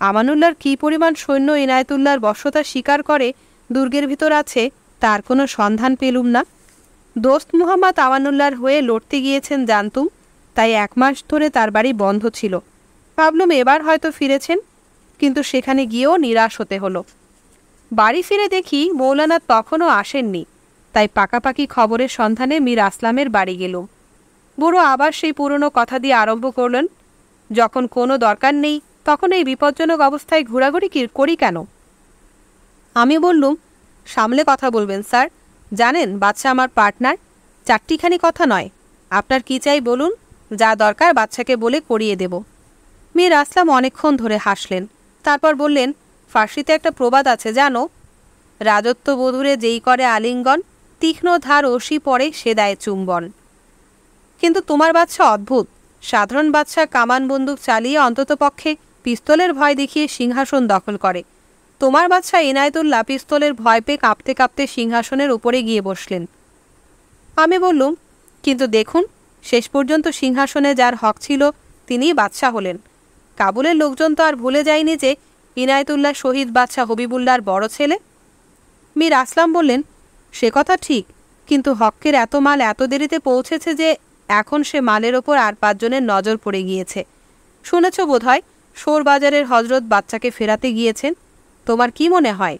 আমানুল্লাহর কী পরিমাণ সৈন্য ইনায়েতুল্লাহর বশ্যতা স্বীকার করে দুর্গের ভিতর আছে তার কোনো সন্ধান পেলুম না। দোস্ত মুহাম্মদ আমানুল্লাহর হয়ে লড়তে গিয়েছেন জানতুম, তাই 1 মাস ধরে তার বাড়ি বন্ধ ছিল। ভাবলুম এবার হয়তো ফিরেছেন, কিন্তু সেখানে গিয়েও নিরাশ হতে হলো। বাড়ি ফিরে দেখি মৌলানা তখনও আসেননি, তাই পাকাপাকি খবরের সন্ধানে মীর আসলামের বাড়ি গেলুম। বুড়ো আবার সেই পুরনো কথা দিয়ে আরম্ভ করলেন, যখন কোনো দরকার নেই তখন এই বিপজ্জনক অবস্থায় ঘোরাঘুরি করি কেন? আমি বললুম, সামলে কথা বলবেন স্যার, জানেন বাচ্চা আমার পার্টনার, 4টিখানি কথা নয়। আপনার কি চাই বলুন, যা দরকার বাচ্চাকে বলে করিয়ে দেব। মীর আসলাম অনেকক্ষণ ধরে হাসলেন, তারপর বললেন, ফার্সিতে একটা প্রবাদ আছে জানো, রাজত্ব বধূরে যেই করে আলিঙ্গন, তীক্ষ্ণ ধার অসি পড়ে সে দেয় চুম্বন। কিন্তু তোমার বাচ্চা অদ্ভুত। সাধারণ বাচ্চা কামান বন্দুক চালিয়ে অন্ততপক্ষে পিস্তলের ভয় দেখিয়ে সিংহাসন দখল করে। তোমার বাচ্চা ইনায়েতুল্লাহ পিস্তলের ভয় পেয়ে কাঁপতে কাঁপতে সিংহাসনের উপরে গিয়ে বসলেন। আমি বললুম, কিন্তু দেখুন, শেষ পর্যন্ত সিংহাসনে যার হক ছিল তিনিই বাদশাহ হলেন। কাবুলের লোকজন তো আর ভুলে যায়নি যে ইনায়েতুল্লাহ শহীদ বাদশাহ হবিবুল্লাহর বড় ছেলে। মীর আসলাম বললেন, সে কথা ঠিক, কিন্তু হকের এত মাল এত দেরিতে পৌঁছেছে যে এখন সে মালের ওপর আর 5 জনের নজর পড়ে গিয়েছে। শুনেছ বোধহয় শোরবাজারের হজরত বাচ্চাকে ফেরাতে গিয়েছেন। তোমার কি মনে হয়?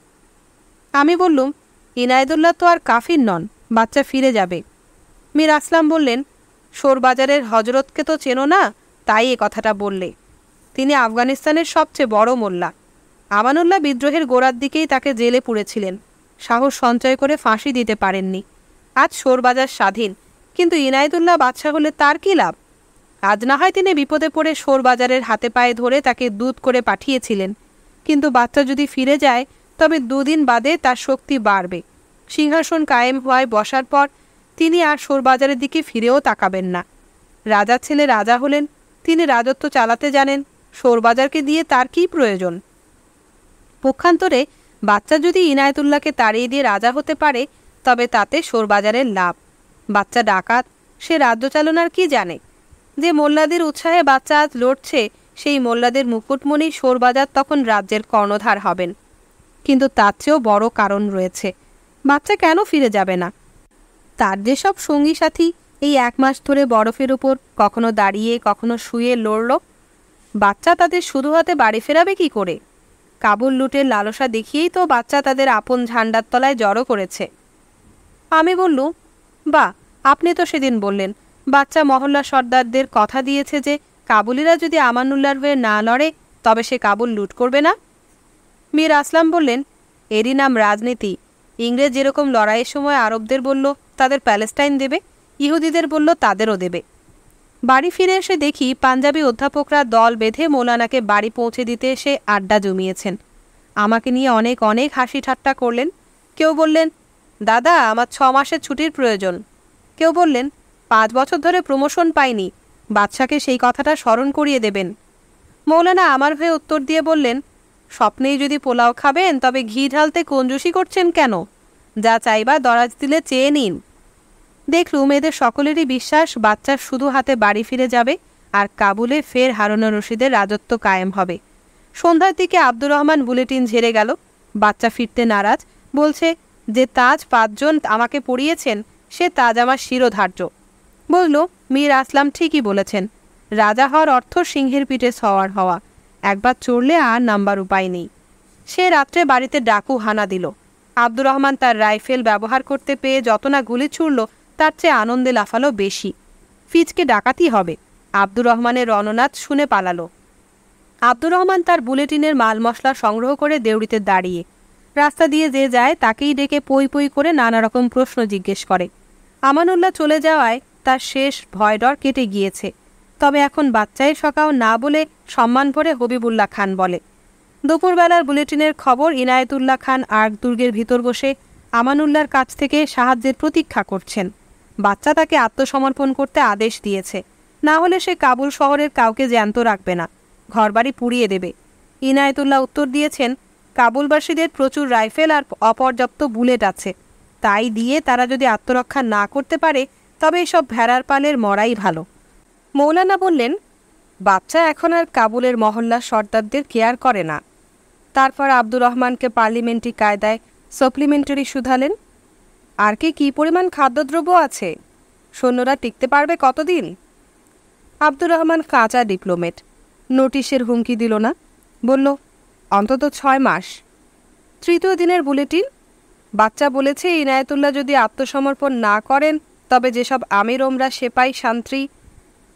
আমি বললুম, ইনায়েতুল্লাহ তো আর কাফির নন, বাচ্চা ফিরে যাবে। মীর আসলাম বললেন, শোরবাজারের হজরতকে তো চেনো না, তাই এ কথাটা বললে। তিনি আফগানিস্তানের সবচেয়ে বড় মোল্লা। আমানুল্লাহ বিদ্রোহের গোড়ার দিকেই তাকে জেলে পুড়েছিলেন, সাহস সঞ্চয় করে ফাঁসি দিতে পারেননি। আজ শোরবাজার স্বাধীন, কিন্তু ইনায়েতুল্লাহ বাদশাহ হলে তার কী লাভ? আজ না হয় তিনি বিপদে পড়ে শোরবাজারের হাতে পায়ে ধরে তাকে দূত করে পাঠিয়েছিলেন, কিন্তু বাচ্চা যদি ফিরে যায় তবে 2 দিন বাদে তার শক্তি বাড়বে। সিংহাসন কায়েম হওয়ায় বসার পর তিনি আর শোরবাজারের দিকে ফিরেও তাকাবেন না। রাজার ছেলে রাজা হলেন, তিনি রাজত্ব চালাতে জানেন, শোরবাজারকে দিয়ে তার কী প্রয়োজন? পক্ষান্তরে বাচ্চা যদি ইনায়েতুল্লাহকে তাড়িয়ে দিয়ে রাজা হতে পারে তবে তাতে শোরবাজারের লাভ। বাচ্চা ডাকাত, সে রাজ্য চালনার কি জানে? যে মোল্লাদের উৎসাহে বাচ্চা আজ লড়ছে, সেই মোল্লাদের মুকুটমণি শোরবাজার তখন রাজ্যের কর্ণধার হবেন। কিন্তু তার চেয়েও বড় কারণ রয়েছে, বাচ্চা কেন ফিরে যাবে না? তার যেসব সঙ্গী সাথী এই 1 মাস ধরে বরফের উপর কখনো দাঁড়িয়ে কখনো শুয়ে লড়ল, বাচ্চা তাদের শুধু হাতে বাড়ি ফেরাবে কি করে? কাবুল লুটের লালসা দেখিয়েই তো বাচ্চা তাদের আপন ঝান্ডার তলায় জড়ো করেছে। আমি বললুম, বা আপনি তো সেদিন বললেন বাচ্চা মহল্লা সর্দারদের কথা দিয়েছে যে কাবুলিরা যদি আমানুল্লাহর হয়ে না লড়ে তবে সে কাবুল লুট করবে না। মীর আসলাম বললেন, এরই নাম রাজনীতি। ইংরেজ যেরকম লড়াইয়ের সময় আরবদের বলল তাদের প্যালেস্টাইন দেবে, ইহুদিদের বলল তাদেরও দেবে। বাড়ি ফিরে এসে দেখি পাঞ্জাবি অধ্যাপকরা দল বেঁধে মৌলানাকে বাড়ি পৌঁছে দিতে এসে আড্ডা জমিয়েছেন। আমাকে নিয়ে অনেক অনেক হাসি ঠাট্টা করলেন। কেউ বললেন, দাদা আমার 6 মাসের ছুটির প্রয়োজন। কেউ বললেন, 5 বছর ধরে প্রমোশন পাইনি, বাদশাকে সেই কথাটা স্মরণ করিয়ে দেবেন। মৌলানা আমার হয়ে উত্তর দিয়ে বললেন, স্বপ্নেই যদি পোলাও খাবেন তবে ঘি ঢালতে কঞ্জুসি করছেন কেন? যা চাইবা দরাজ দিলে চেয়ে নিন। দেখলুম এদের সকলেরই বিশ্বাস বাচ্চার শুধু হাতে বাড়ি ফিরে যাবে আর কাবুলে ফের হারুনুর রশিদের রাজত্ব কায়েম হবে। সন্ধ্যার দিকে আব্দুর রহমান বুলেটিন ঝেড়ে গেল, বাচ্চা ফিরতে নারাজ, বলছে যে তাজ 5 জন আমাকে পড়িয়েছেন সে তাজ আমার শিরোধার্য। বলল, মীর আসলাম ঠিকই বলেছেন, রাজা হওয়ার অর্থ সিংহের পিঠে সওয়ার হওয়া, একবার চড়লে আর নাম্বার উপায় নেই। সে রাত্রে বাড়িতে ডাকু হানা দিল। আব্দুর রহমান তার রাইফেল ব্যবহার করতে পেয়ে যত না গুলি ছুড়ল তার চেয়ে আনন্দে লাফালো বেশি। ফিজকে ডাকাতি হবে। আব্দুর রহমানের রণনাদ শুনে পালালো। আব্দুর রহমান তার বুলেটিনের মাল মশলা সংগ্রহ করে দেউড়িতে দাঁড়িয়ে, রাস্তা দিয়ে যে যায় তাকেই ডেকে পই পই করে নানা রকম প্রশ্ন জিজ্ঞেস করে। আমানুল্লাহ চলে যাওয়ায় তার শেষ ভয় ডর কেটে গিয়েছে। তবে এখন বাচ্চায় সকাও না বলে সম্মান ভরে হবিবুল্লাহ খান বলে। দুপুরবেলার বুলেটিনের খবর ইনায়েতুল্লাহ খান আর্ক দুর্গের ভিতর বসে আমানুল্লাহর কাছ থেকে সাহায্যের প্রতীক্ষা করছেন। বাচ্চা তাকে আত্মসমর্পণ করতে আদেশ দিয়েছে, না হলে সে কাবুল শহরের কাউকে জ্যান্ত রাখবে না, ঘরবাড়ি পুড়িয়ে দেবে। ইনায়েতুল্লাহ উত্তর দিয়েছেন, কাবুলবাসীদের প্রচুর রাইফেল আর অপর্যাপ্ত বুলেট আছে, তাই দিয়ে তারা যদি আত্মরক্ষা না করতে পারে তবে এসব ভেড়ার পালের মরাই ভালো। মৌলানা বললেন, বাচ্চা এখন আর কাবুলের মহল্লার সর্দারদের কেয়ার করে না। তারপর আব্দুর রহমানকে পার্লামেন্টারি কায়দায় সাপ্লিমেন্টারি শুধালেন, আর কি পরিমাণ খাদ্যদ্রব্য আছে, সৈন্যরা টিকতে পারবে কতদিন? আব্দুর রহমান কাঁচা ডিপ্লোমেট, নোটিশের হুমকি দিল না, বলল, অন্তত 6 মাস। তৃতীয় দিনের বুলেটিন, বাচ্চা বলেছে ইনায়েতুল্লাহ যদি আত্মসমর্পণ না করেন তবে যেসব আমির ওমরা সেপাই শান্ত্রী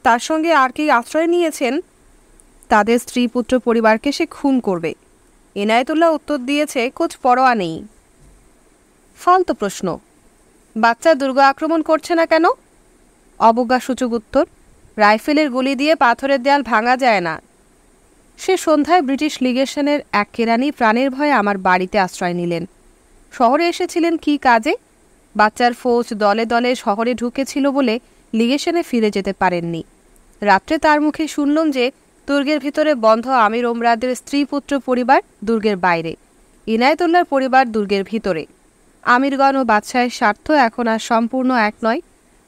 তার সঙ্গে আর কি আশ্রয় নিয়েছেন তাদের স্ত্রী পুত্র পরিবারকে সে খুন করবে। ইনায়েতুল্লাহ উত্তর দিয়েছে, কোচ পরোয়া নেই। ফালতু প্রশ্ন, বাচ্চা দুর্গ আক্রমণ করছে না কেন? অবজ্ঞাসূচক উত্তর, রাইফেলের গুলি দিয়ে পাথরের দেয়াল ভাঙা যায় না। সে সন্ধ্যায় ব্রিটিশ লিগেশনের এক কেরানি প্রাণের ভয়ে আমার বাড়িতে আশ্রয় নিলেন। শহরে এসেছিলেন কি কাজে? বাচ্চার ফৌজ দলে দলে শহরে ঢুকেছিল বলে লিগেশনে ফিরে যেতে পারেননি। রাত্রে তার মুখে শুনলাম যে দুর্গের ভিতরে বন্ধ আমির ওমরাদের স্ত্রী পুত্র পরিবার দুর্গের বাইরে, ইনায়েতুল্লাহর পরিবার দুর্গের ভিতরে। আমিরগণ ও বাদশাহের স্বার্থ এখন আর সম্পূর্ণ এক নয়।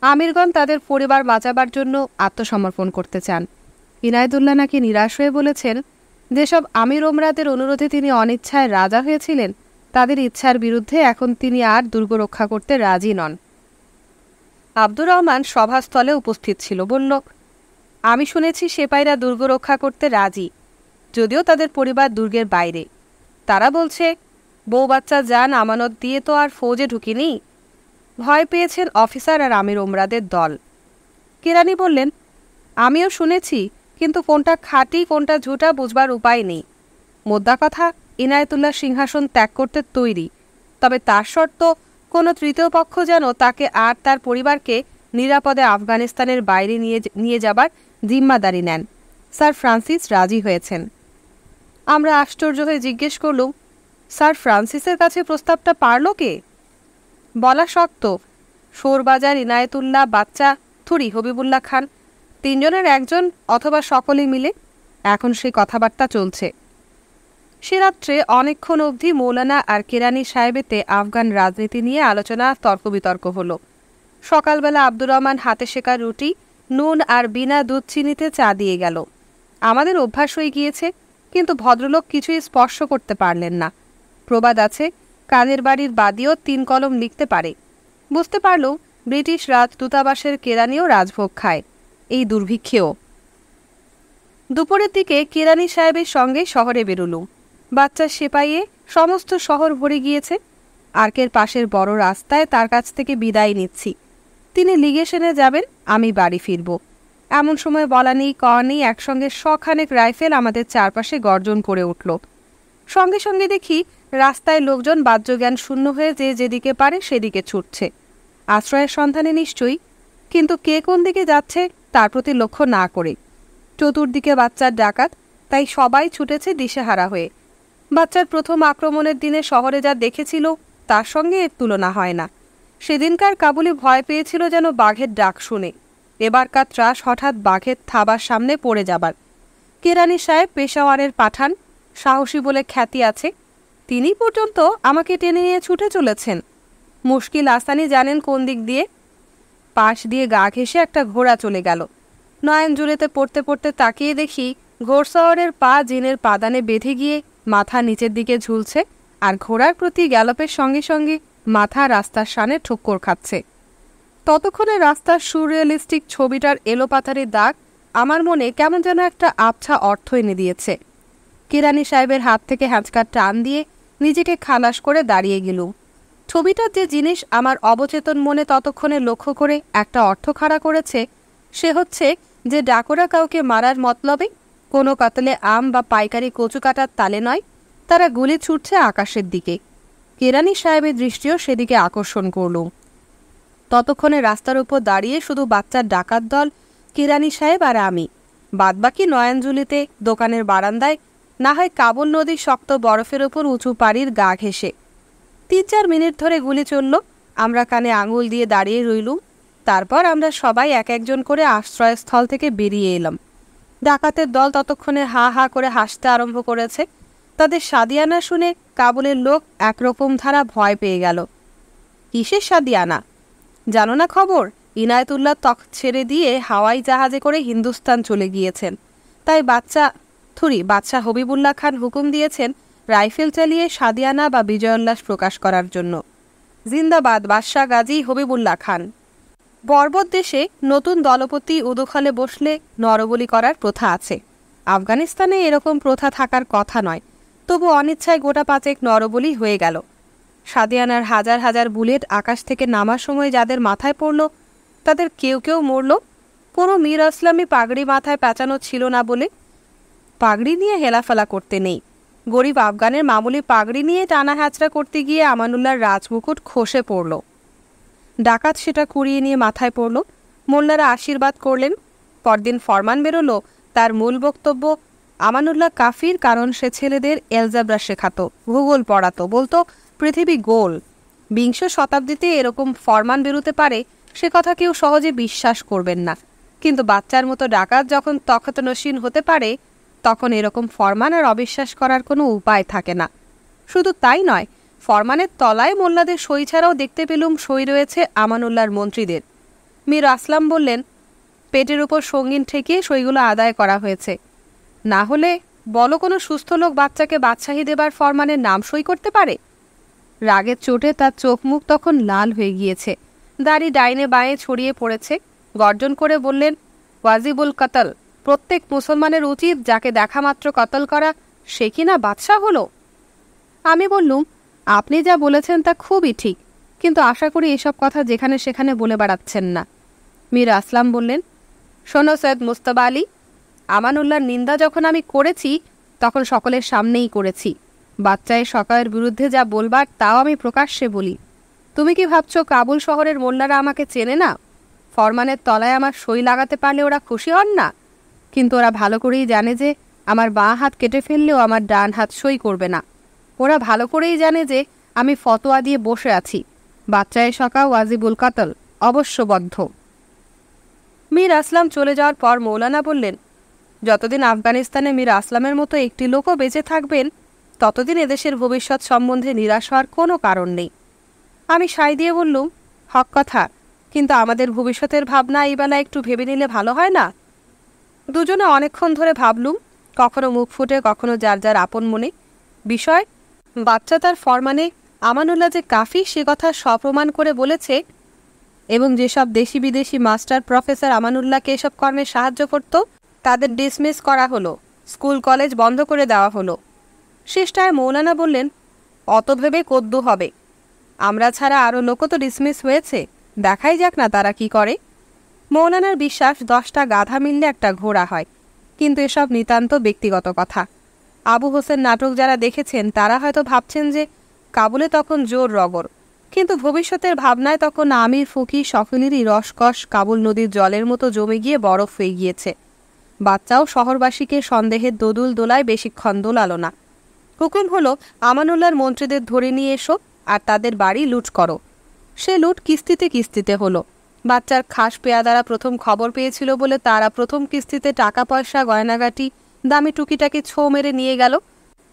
আমিরগণ তাদের পরিবার বাঁচাবার জন্য আত্মসমর্পণ করতে চান। ইনায়েতুল্লাহ নাকি নিরাশ হয়ে বলেছেন, যেসব আমির ওমরাদের অনুরোধে তিনি অনিচ্ছায় রাজা হয়েছিলেন তাদের ইচ্ছার বিরুদ্ধে এখন তিনি আর দুর্গ রক্ষা করতে রাজি নন। আব্দুর রহমান সভাস্থলে উপস্থিত ছিল, বলল, আমি শুনেছি সেপাইরা দুর্গ রক্ষা করতে রাজি, যদিও তাদের পরিবার দুর্গের বাইরে। তারা বলছে, বউ বাচ্চা যান আমানত দিয়ে তো আর ফৌজে ঢুকিনি। ভয় পেয়েছেন অফিসার আর আমির ওমরাদের দল। কেরানি বললেন, আমিও শুনেছি, কিন্তু কোনটা খাঁটি কোনটা ঝুটা বুঝবার উপায় নেই। মোদ্দা কথা, ইনায়েতুল্লাহ সিংহাসন ত্যাগ করতে তৈরি, তবে তার শর্ত কোনো তৃতীয় পক্ষ যেন তাকে আর তার পরিবারকে নিরাপদে আফগানিস্তানের বাইরে নিয়ে যাবার জিম্মাদারি নেন। স্যার ফ্রান্সিস রাজি হয়েছেন। আমরা আশ্চর্য হয়ে জিজ্ঞেস করলুম, স্যার ফ্রান্সিসের কাছে প্রস্তাবটা পারল কে? বলা শক্ত। শোরবাজার, ইনায়েতুল্লাহ, বাচ্চা, থুরি হবিবুল্লাহ খান, তিনজনের একজন অথবা সকলে মিলে এখন সেই কথাবার্তা চলছে। সে রাত্রে অনেকক্ষণ অবধি মৌলানা আর কেরানি সাহেবেতে আফগান রাজনীতি নিয়ে আলোচনা, তর্ক বিতর্ক হলো। সকালবেলা আব্দুর রহমান হাতে শেখা রুটি, নুন আর বিনা দুধ চিনিতে চা দিয়ে গেল। আমাদের অভ্যাস হয়ে গিয়েছে, কিন্তু ভদ্রলোক কিছুই স্পর্শ করতে পারলেন না। প্রবাদ আছে, কানের বাড়ির বাদিও 3 কলম লিখতে পারে। বুঝতে পারল ব্রিটিশ রাজদূতাবাসের কেরানিও রাজভোগ খায়, এই দুর্ভিক্ষেও। দুপুরের দিকে কেরানি সাহেবের সঙ্গে শহরে বেরুলুম। বাচ্চা সেপাইয়ে সমস্ত শহর ভরে গিয়েছে। আর্কের পাশের বড় রাস্তায় তার কাছ থেকে বিদায় নিচ্ছি। তিনি লিগেশনে যাবেন, আমি বাড়ি ফিরব। এমন সময় বলা নেই কওয়া নেই একসঙ্গে শখানেক রাইফেল আমাদের চারপাশে গর্জন করে উঠল। সঙ্গে সঙ্গে দেখি রাস্তায় লোকজন বাহ্যজ্ঞান শূন্য হয়ে যে যেদিকে পারে সেদিকে ছুটছে, আশ্রয়ের সন্ধানে নিশ্চয়ই, কিন্তু কে কোন দিকে যাচ্ছে তার প্রতি লক্ষ্য না করে। চতুর্দিকে বাচ্চার ডাকাত, তাই সবাই ছুটেছে দিশেহারা হয়ে। বাচ্চার প্রথম আক্রমণের দিনে শহরে যা দেখেছিল তার সঙ্গে এর তুলনা হয় না। সেদিনকার কাবুলি ভয় পেয়েছিল যেন বাঘের ডাক শুনে। এবারকার ত্রাস হঠাৎ বাঘের থাবার সামনে পড়ে যাবার। কেরানি সাহেব পেশাওয়ারের পাঠান, সাহসী বলে খ্যাতি আছে, তিনি পর্যন্ত আমাকে টেনে নিয়ে ছুটে চলেছেন। মুশকিল আসানি জানেন কোন দিক দিয়ে। পাশ দিয়ে গা ঘেঁষে একটা ঘোড়া চলে গেল। নয়ন জুড়েতে পড়তে পড়তে তাকিয়ে দেখি ঘোড়সওয়ারের পা জিনের পাদানে বেঁধে গিয়ে মাথা নিচের দিকে ঝুলছে, আর ঘোড়ার প্রতি গ্যালপের সঙ্গে সঙ্গে মাথা রাস্তার সানে ঠোক্কর খাচ্ছে। ততক্ষণে রাস্তার সুরিয়ালিস্টিক ছবিটার এলোপাথারি দাগ আমার মনে কেমন যেন একটা আবছা অর্থ এনে দিয়েছে। কেরানি সাহেবের হাত থেকে হ্যাঁচকার টান দিয়ে নিজেকে খালাস করে দাঁড়িয়ে গেলুম। ছবিটার যে জিনিস আমার অবচেতন মনে ততক্ষণে লক্ষ্য করে একটা অর্থ খাড়া করেছে, সে হচ্ছে যে ডাকোরা কাউকে মারার মতলবে, কোনো কাতলে আম বা পাইকারি কচু কাটার তালে নয়, তারা গুলি ছুটছে আকাশের দিকে। কেরানি সাহেবের দৃষ্টিও সেদিকে আকর্ষণ করল। ততক্ষণে রাস্তার উপর দাঁড়িয়ে শুধু বাচ্চার ডাকাত দল, কেরানি সাহেব আর আমি, বাদবাকি নয়নজুলিতে দোকানের বারান্দায়, না হয় কাবুল নদীর শক্ত বরফের ওপর উঁচু পাড়ির গা ঘেঁষে। 3-4 মিনিট ধরে গুলি চলল। আমরা কানে আঙুল দিয়ে দাঁড়িয়ে রইলুম। তারপর আমরা সবাই এক একজন করে আশ্রয়স্থল থেকে বেরিয়ে এলাম। ডাকাতের দল ততক্ষণে হা হা করে হাসতে আরম্ভ করেছে। তাদের সাদিয়ানা শুনে কাবুলের লোক একরকম ধারা ভয় পেয়ে গেল। কিসের সাদিয়ানা জানো না খবর? ইনায়েতুল্লাহ তখ ছেড়ে দিয়ে হাওয়াই জাহাজে করে হিন্দুস্তান চলে গিয়েছেন। তাই বাদশাহ হবিবুল্লাহ খান হুকুম দিয়েছেন রাইফেল চালিয়ে সাদিয়ানা বা বিজয়োল্লাস প্রকাশ করার জন্য। জিন্দাবাদ বাদশাহ গাজী হবিবুল্লাহ খান। পর্বত দেশে নতুন দলপতি উদুখালে বসলে নরবলি করার প্রথা আছে। আফগানিস্তানে এরকম প্রথা থাকার কথা নয়, তবু অনিচ্ছায় গোটা পাঁচেক নরবলি হয়ে গেল। সাদিয়ানার হাজার হাজার বুলেট আকাশ থেকে নামার সময় যাদের মাথায় পড়ল, তাদের কেউ কেউ মরল কোনো মীর আসলামী পাগড়ি মাথায় পেঁচানো ছিল না বলে। পাগড়ি নিয়ে হেলাফেলা করতে নেই। গরিব আফগানের মামুলি পাগড়ি নিয়ে টানা হ্যাচড়া করতে গিয়ে আমানুল্লাহর রাজমুকুট খসে পড়ল। ডাকাত সেটা কুড়িয়ে নিয়ে মাথায় পড়ল। মোল্লারা আশীর্বাদ করলেন। পরদিন ফরমান বেরোলো, তার মূল বক্তব্য আমানুল্লাহ কাফির, কারণ সে ছেলেদের এলজাবরা শেখাতো, ভূগোল পড়াতো, বলতো পৃথিবী গোল। বিংশ শতাব্দীতে এরকম ফরমান বেরোতে পারে সে কথা কেউ সহজে বিশ্বাস করবেন না। কিন্তু বাচ্চার মতো ডাকাত যখন তখতনসীন হতে পারে, তখন এরকম ফরমান আর অবিশ্বাস করার কোনো উপায় থাকে না। শুধু তাই নয়, ফরমানের তলায় মোল্লাদের সই ছাড়াও দেখতে পেলুম সই রয়েছে আমানুল্লাহর মন্ত্রীদের। মীর আসলাম বললেন, পেটের উপর সঙ্গীন ঠেকিয়ে সইগুলো আদায় করা হয়েছে। না হলে বলো কোনো সুস্থ লোক বাচ্চাকে বাদশাহী দেবার ফরমানের নাম সই করতে পারে? রাগের চোটে তার চোখ মুখ তখন লাল হয়ে গিয়েছে, দাড়ি ডাইনে বাঁয়ে ছড়িয়ে পড়েছে। গর্জন করে বললেন, ওয়াজিবুল কতল, প্রত্যেক মুসলমানের উচিত যাকে দেখা মাত্র কতল করা, সে কিনা বাদশাহ হলো। আমি বললুম, আপনি যা বলেছেন তা খুবই ঠিক, কিন্তু আশা করি এসব কথা যেখানে সেখানে বলে বেড়াচ্ছেন না। মীর আসলাম বললেন, শোনো সৈয়দ মুস্তাবা আলী, আমানুল্লাহর নিন্দা যখন আমি করেছি তখন সকলের সামনেই করেছি। বাচ্চায় সকায়ের বিরুদ্ধে যা বলবার তাও আমি প্রকাশ্যে বলি। তুমি কি ভাবছো কাবুল শহরের মোল্লারা আমাকে চেনে না? ফরমানের তলায় আমার সই লাগাতে পারলে ওরা খুশি হন না? কিন্তু ওরা ভালো করেই জানে যে আমার বাঁ হাত কেটে ফেললেও আমার ডান হাত সই করবে না। ওরা ভালো করেই জানে যে আমি ফতোয়া দিয়ে বসে আছি, বাচ্চায় সকা ওয়াজিবুল কাতল অবশ্যবদ্ধ। মীর আসলাম চলে যাওয়ার পর মৌলানা বললেন, যতদিন আফগানিস্তানে মীর আসলামের মতো একটি লোকও বেঁচে থাকবেন, ততদিন এদেশের ভবিষ্যৎ সম্বন্ধে নিরাশ হওয়ার কোনো কারণ নেই। আমি সায় দিয়ে বললুম, হক কথা, কিন্তু আমাদের ভবিষ্যতের ভাবনা এই বেলা একটু ভেবে নিলে ভালো হয় না? দুজনে অনেকক্ষণ ধরে ভাবলুম, কখনো মুখ ফুটে, কখনো যার যার আপন মনে। বিষয়, বাচ্চা তার ফরমানে আমানুল্লাহ যে কাফি সে কথা সপ্রমাণ করে বলেছে, এবং যেসব দেশি বিদেশি মাস্টার প্রফেসর আমানুল্লাহকে এসব কর্মে সাহায্য করত তাদের ডিসমিস করা হলো, স্কুল কলেজ বন্ধ করে দেওয়া হলো। শেষটায় মৌলানা বললেন, অত ভেবে কদ্দু হবে, আমরা ছাড়া আরও লোকও তো ডিসমিস হয়েছে, দেখাই যাক না তারা কি করে। মৌলানার বিশ্বাস 10টা গাধা মিললে একটা ঘোড়া হয়, কিন্তু এসব নিতান্ত ব্যক্তিগত কথা। আবু হোসেন নাটক যারা দেখেছেন তারা হয়তো ভাবছেন যে কাবুলে তখন জোর রগর, কিন্তু ভবিষ্যতের ভাবনায় তখন আমির ফকির সকলেরই রসকস কাবুল নদীর জলের মতো জমে গিয়ে বরফ হয়ে গিয়েছে। বাচ্চাও শহরবাসীকে সন্দেহের দোদুল দোলায় বেশিক্ষণ দোলালো না। হুকুম হলো, আমানুল্লাহর মন্ত্রীদের ধরে নিয়ে এসো আর তাদের বাড়ি লুট করো। সে লুট কিস্তিতে কিস্তিতে হলো। বাচ্চার খাস পেয়াদারা প্রথম খবর পেয়েছিল বলে তারা প্রথম কিস্তিতে টাকা পয়সা, গয়নাগাটি, দামি টুকিটাকি ছো মেরে নিয়ে গেল।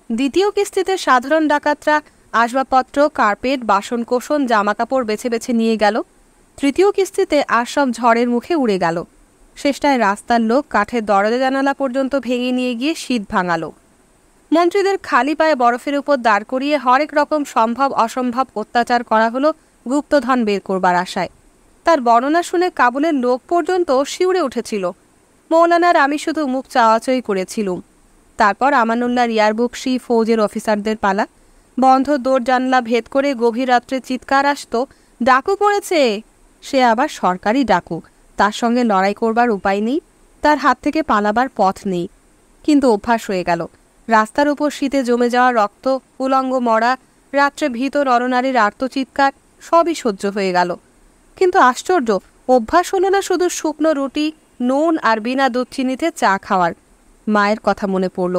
দ্বিতীয় কিস্তিতে সাধারণ ডাকাতরা আসবাবপত্র, কার্পেট, বাসনকোসন, জামাকাপড় বেছে বেছে নিয়ে গেল। তৃতীয় কিস্তিতে আর সব ঝড়ের মুখে উড়ে গেল। শেষটায় রাস্তার লোক কাঠের দরজা জানালা পর্যন্ত ভেঙে নিয়ে গিয়ে শীত ভাঙালো। মন্ত্রীদের খালি পায়ে বরফের উপর দাঁড় করিয়ে হরেক রকম সম্ভব অসম্ভব অত্যাচার করা হলো গুপ্তধন বের করবার আশায়। তার বর্ণনা শুনে কাবুলের লোক পর্যন্ত শিউরে উঠেছিল। মৌলানার আমি শুধু মুখ চাওয়াচই করেছিলুম। তারপর আমানুল্লাহর ইয়ারবুকশি ফৌজের অফিসারদের পালা। বন্ধ দৌড় জানলা ভেদ করে গভীর রাত্রে চিৎকার আসতো, ডাকু পড়েছে। সে আবার সরকারি ডাকু, তার সঙ্গে লড়াই করবার উপায় নেই, তার হাত থেকে পালাবার পথ নেই। কিন্তু অভ্যাস হয়ে গেল। রাস্তার উপর শীতে জমে যাওয়া রক্ত, উলঙ্গ মরা, রাত্রে ভীত নরনারীর আর্তচিৎকার, সবই সহ্য হয়ে গেল। কিন্তু আশ্চর্য, অভ্যাস হলো না শুধু শুকনো রুটি, নুন আর বিনা দুধ চিনিতে চা খাওয়ার। মায়ের কথা মনে পড়ল।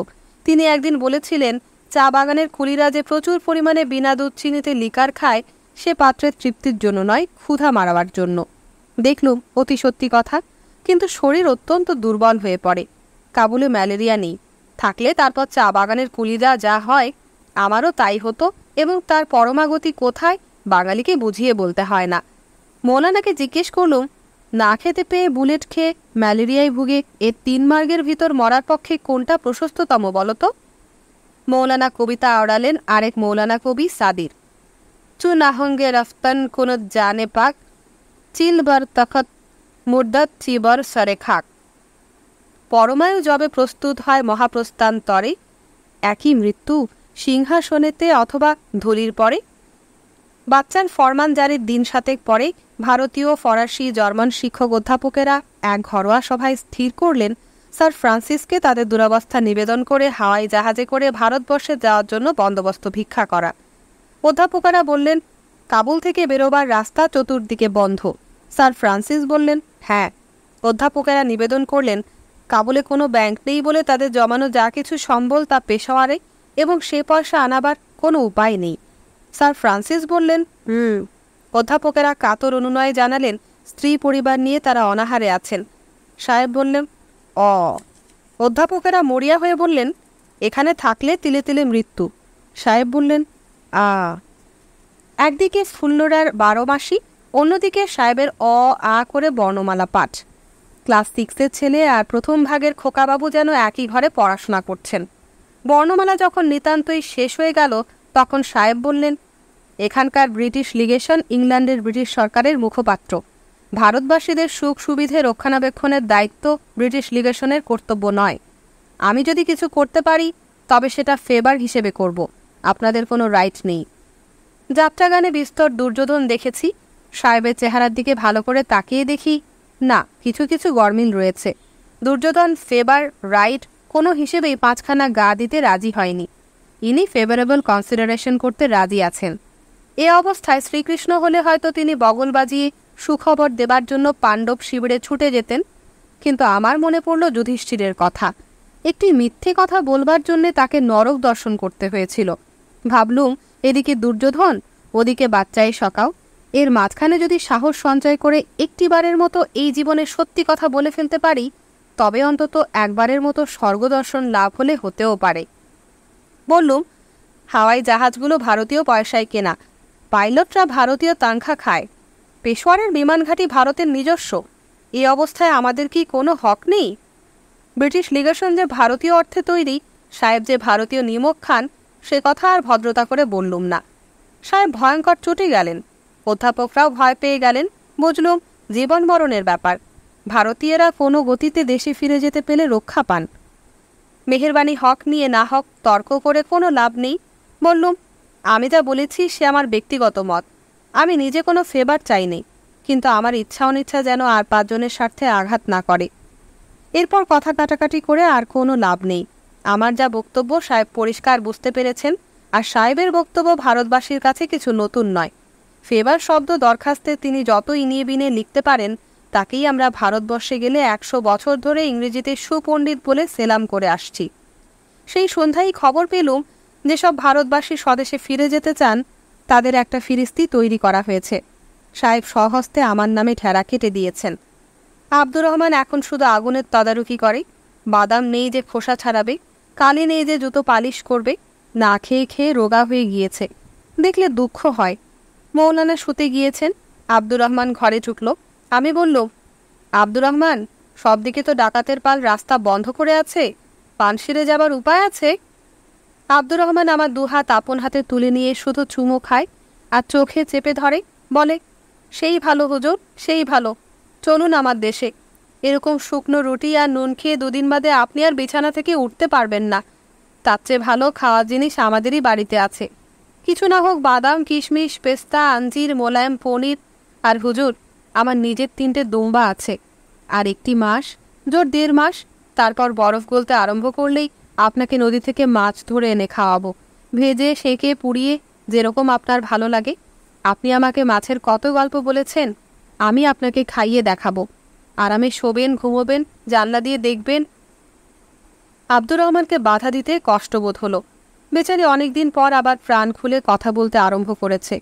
তিনি একদিন বলেছিলেন, চা বাগানের কুলিরা যে প্রচুর পরিমাণে বিনা দুধ চিনিতে লিকার খায়, সে পাত্রের তৃপ্তির জন্য নয়, ক্ষুধা মারাবার জন্য। দেখলুম অতি সত্যি কথা, কিন্তু শরীর অত্যন্ত দুর্বল হয়ে পড়ে। কাবুলে ম্যালেরিয়া নেই, থাকলে তারপর চা বাগানের কুলিরা যা হয় আমারও তাই হতো, এবং তার পরমাগতি কোথায় বাঙালিকে বুঝিয়ে বলতে হয় না। মৌলানাকে জিজ্ঞেস করলুম, না খেতে পেয়ে বুলেট খেয়ে ম্যালেরিয়ায় ভুগে এ 3 মার্গের ভিতর মরার পক্ষে কোনটা প্রশস্ততম বলতো? মৌলানা কবিতা আওড়ালেন আরেক মৌলানা কবি সাদির। চু নাহঙ্গে রফতন কোন জানে পাক, চিলবার তখত মুর্দাত চিবর সরে খাক। পরমায়ু যবে প্রস্তুত হয় মহাপ্রস্থান্তরে, একই মৃত্যু সিংহাসনেতে অথবা ধুলির পরে। বাচ্চার ফরমান জারির দিন 7 পরে ভারতীয়, ফরাসি, জার্মান শিক্ষক অধ্যাপকেরা এক ঘরোয়া সভায় স্থির করলেন স্যার ফ্রান্সিসকে তাদের দুরবস্থা নিবেদন করে হাওয়াই জাহাজে করে ভারতবর্ষে যাওয়ার জন্য বন্দোবস্ত ভিক্ষা করা। অধ্যাপকেরা বললেন, কাবুল থেকে বেরোবার রাস্তা চতুর্দিকে বন্ধ। স্যার ফ্রান্সিস বললেন, হ্যাঁ। অধ্যাপকেরা নিবেদন করলেন, কাবুলে কোনো ব্যাংক নেই বলে তাদের জমানো যা কিছু সম্বল তা পেশোয়ারে, এবং সে পয়সা আনাবার কোনো উপায় নেই। স্যার ফ্রান্সিস বললেন, অধ্যাপকেরা কাতর অনুনয়ে জানালেন স্ত্রী পরিবার নিয়ে তারা অনাহারে আছেন। সাহেব বললেন, অধ্যাপকেরা মরিয়া হয়ে বললেন, এখানে থাকলে তিলে তিলে মৃত্যু। সাহেব বললেন, একদিকে ফুল্লরার 12 মাসি, অন্যদিকে সাহেবের আ করে বর্ণমালা পাঠ। ক্লাস 6-এর ছেলে আর প্রথম ভাগের খোকাবাবু যেন একই ঘরে পড়াশোনা করছেন। বর্ণমালা যখন নিতান্তই শেষ হয়ে গেল তখন সাহেব বললেন, এখানকার ব্রিটিশ লিগেশন ইংল্যান্ডের ব্রিটিশ সরকারের মুখপাত্র। ভারতবাসীদের সুখ সুবিধে রক্ষণাবেক্ষণের দায়িত্ব ব্রিটিশ লিগেশনের কর্তব্য নয়। আমি যদি কিছু করতে পারি তবে সেটা ফেভার হিসেবে করব, আপনাদের কোনো রাইট নেই। যাত্রাগানে বিস্তর দুর্যোধন দেখেছি। সাহেবের চেহারার দিকে ভালো করে তাকিয়ে দেখি, না, কিছু কিছু গরমিল রয়েছে। দুর্যোধন ফেভার রাইট কোনো হিসেবেই 5খানা গা দিতে রাজি হয়নি। ইনি ফেভারেবল কনসিডারেশন করতে রাজি আছেন। এ অবস্থায় শ্রীকৃষ্ণ হলে হয়তো তিনি বগল বাজিয়ে সুখবর দেবার জন্য পাণ্ডব শিবিরে ছুটে যেতেন, কিন্তু আমার মনে পড়ল যুধিষ্ঠিরের কথা। একটি মিথ্যে কথা বলবার জন্যে তাকে নরক দর্শন করতে হয়েছিল। ভাবলুম, এদিকে দুর্যোধন, ওদিকে বাচ্চাই সকাও, এর মাঝখানে যদি সাহস সঞ্চয় করে একটিবারের মতো এই জীবনে সত্যি কথা বলে ফেলতে পারি, তবে অন্তত একবারের মতো স্বর্গদর্শন লাভ হলে হতেও পারে। বললুম, হাওয়াই জাহাজগুলো ভারতীয় পয়সায় কেনা, পাইলটরা ভারতীয় তানখা খায়, পেশোয়ারের বিমানঘাঁটি ভারতের নিজস্ব। এই অবস্থায় আমাদের কি কোনো হক নেই? ব্রিটিশ লিগেশন যে ভারতীয় অর্থে তৈরি, সাহেব যে ভারতীয় নিমক খান, সে কথা আর ভদ্রতা করে বললুম না। সাহেব ভয়ঙ্কর চটে গেলেন। অধ্যাপকরাও ভয় পেয়ে গেলেন। বুঝলুম, জীবন মরণের ব্যাপার। ভারতীয়রা কোনো গতিতে দেশে ফিরে যেতে পেলে রক্ষা পান। মেহেরবানি হক নিয়ে না হক তর্ক করে কোনো লাভ নেই। বললুম, আমি যা বলেছি সে আমার ব্যক্তিগত মত। আমি নিজে কোনো ফেভার চাইনি, কিন্তু আমার ইচ্ছা অনিচ্ছা যেন আর 5 জনের স্বার্থে আঘাত না করে। এরপর কথা কাটাকাটি করে আর কোনো লাভ নেই। আমার যা বক্তব্য সাহেব পরিষ্কার বুঝতে পেরেছেন, আর সাহেবের বক্তব্য ভারতবাসীর কাছে কিছু নতুন নয়। ফেভার শব্দ দরখাস্তে তিনি যত ইনিয়ে বিনিয়ে লিখতে পারেন, তাকেই আমরা ভারতবর্ষে গেলে 100 বছর ধরে ইংরেজিতে সুপণ্ডিত বলে সেলাম করে আসছি। সেই সন্ধ্যায় খবর পেলুম যেসব ভারতবাসী স্বদেশে ফিরে যেতে চান, তাদের একটা ফিরিস্তি তৈরি করা হয়েছে। সাহেব স্বহস্তে আমার নামে ঠেরা কেটে দিয়েছেন। আব্দুর রহমান এখন শুধু আগুনের তদারকি করে। বাদাম নেই যে খোসা ছাড়াবে, কালি নেই যে জুতো পালিশ করবে, না খেয়ে খেয়ে রোগা হয়ে গিয়েছে। দেখলে দুঃখ হয়। মৌলানা শুতে গিয়েছেন। আব্দুর রহমান ঘরে ঢুকল। আমি বললুম, আব্দুর রহমান, সব দিকে তো ডাকাতের পাল, রাস্তা বন্ধ করে আছে, পানশিরে যাবার উপায় আছে? আব্দুর রহমান আমার 2 হাত আপন হাতে তুলে নিয়ে শুধু চুমো খায় আর চোখে চেপে ধরে, বলে, সেই ভালো হুজুর, সেই ভালো, চলুন আমার দেশে। এরকম শুকনো রুটি আর নুন খেয়ে 2 দিন বাদে আপনি আর বিছানা থেকে উঠতে পারবেন না। তার চেয়ে ভালো খাওয়ার জিনিস আমাদেরই বাড়িতে আছে। কিছু না হোক বাদাম, কিশমিশ, পেস্তা, আঞ্জির, মোলায়েম পনির, আর হুজুর, আমার নিজের 3টে দুম্বা আছে। আর 1টি মাস, জোর 1.5 মাস, তারপর বরফ গলতে আরম্ভ করলেই আপনাকে নদী থেকে মাছ ধরে এনে খাওয়াবো, ভেজে সেকে পুড়িয়ে, যেরকম আপনার ভালো লাগে। আপনি আমাকে মাছের কত গল্প বলেছেন, আমি আপনাকে খাইয়ে দেখাবো। আরামে শোবেন, ঘুমোবেন, জানলা দিয়ে দেখবেন। আব্দুর রহমানকে বাধা দিতে কষ্টবোধ হলো। বেচারি অনেকদিন পর আবার প্রাণ খুলে কথা বলতে আরম্ভ করেছে।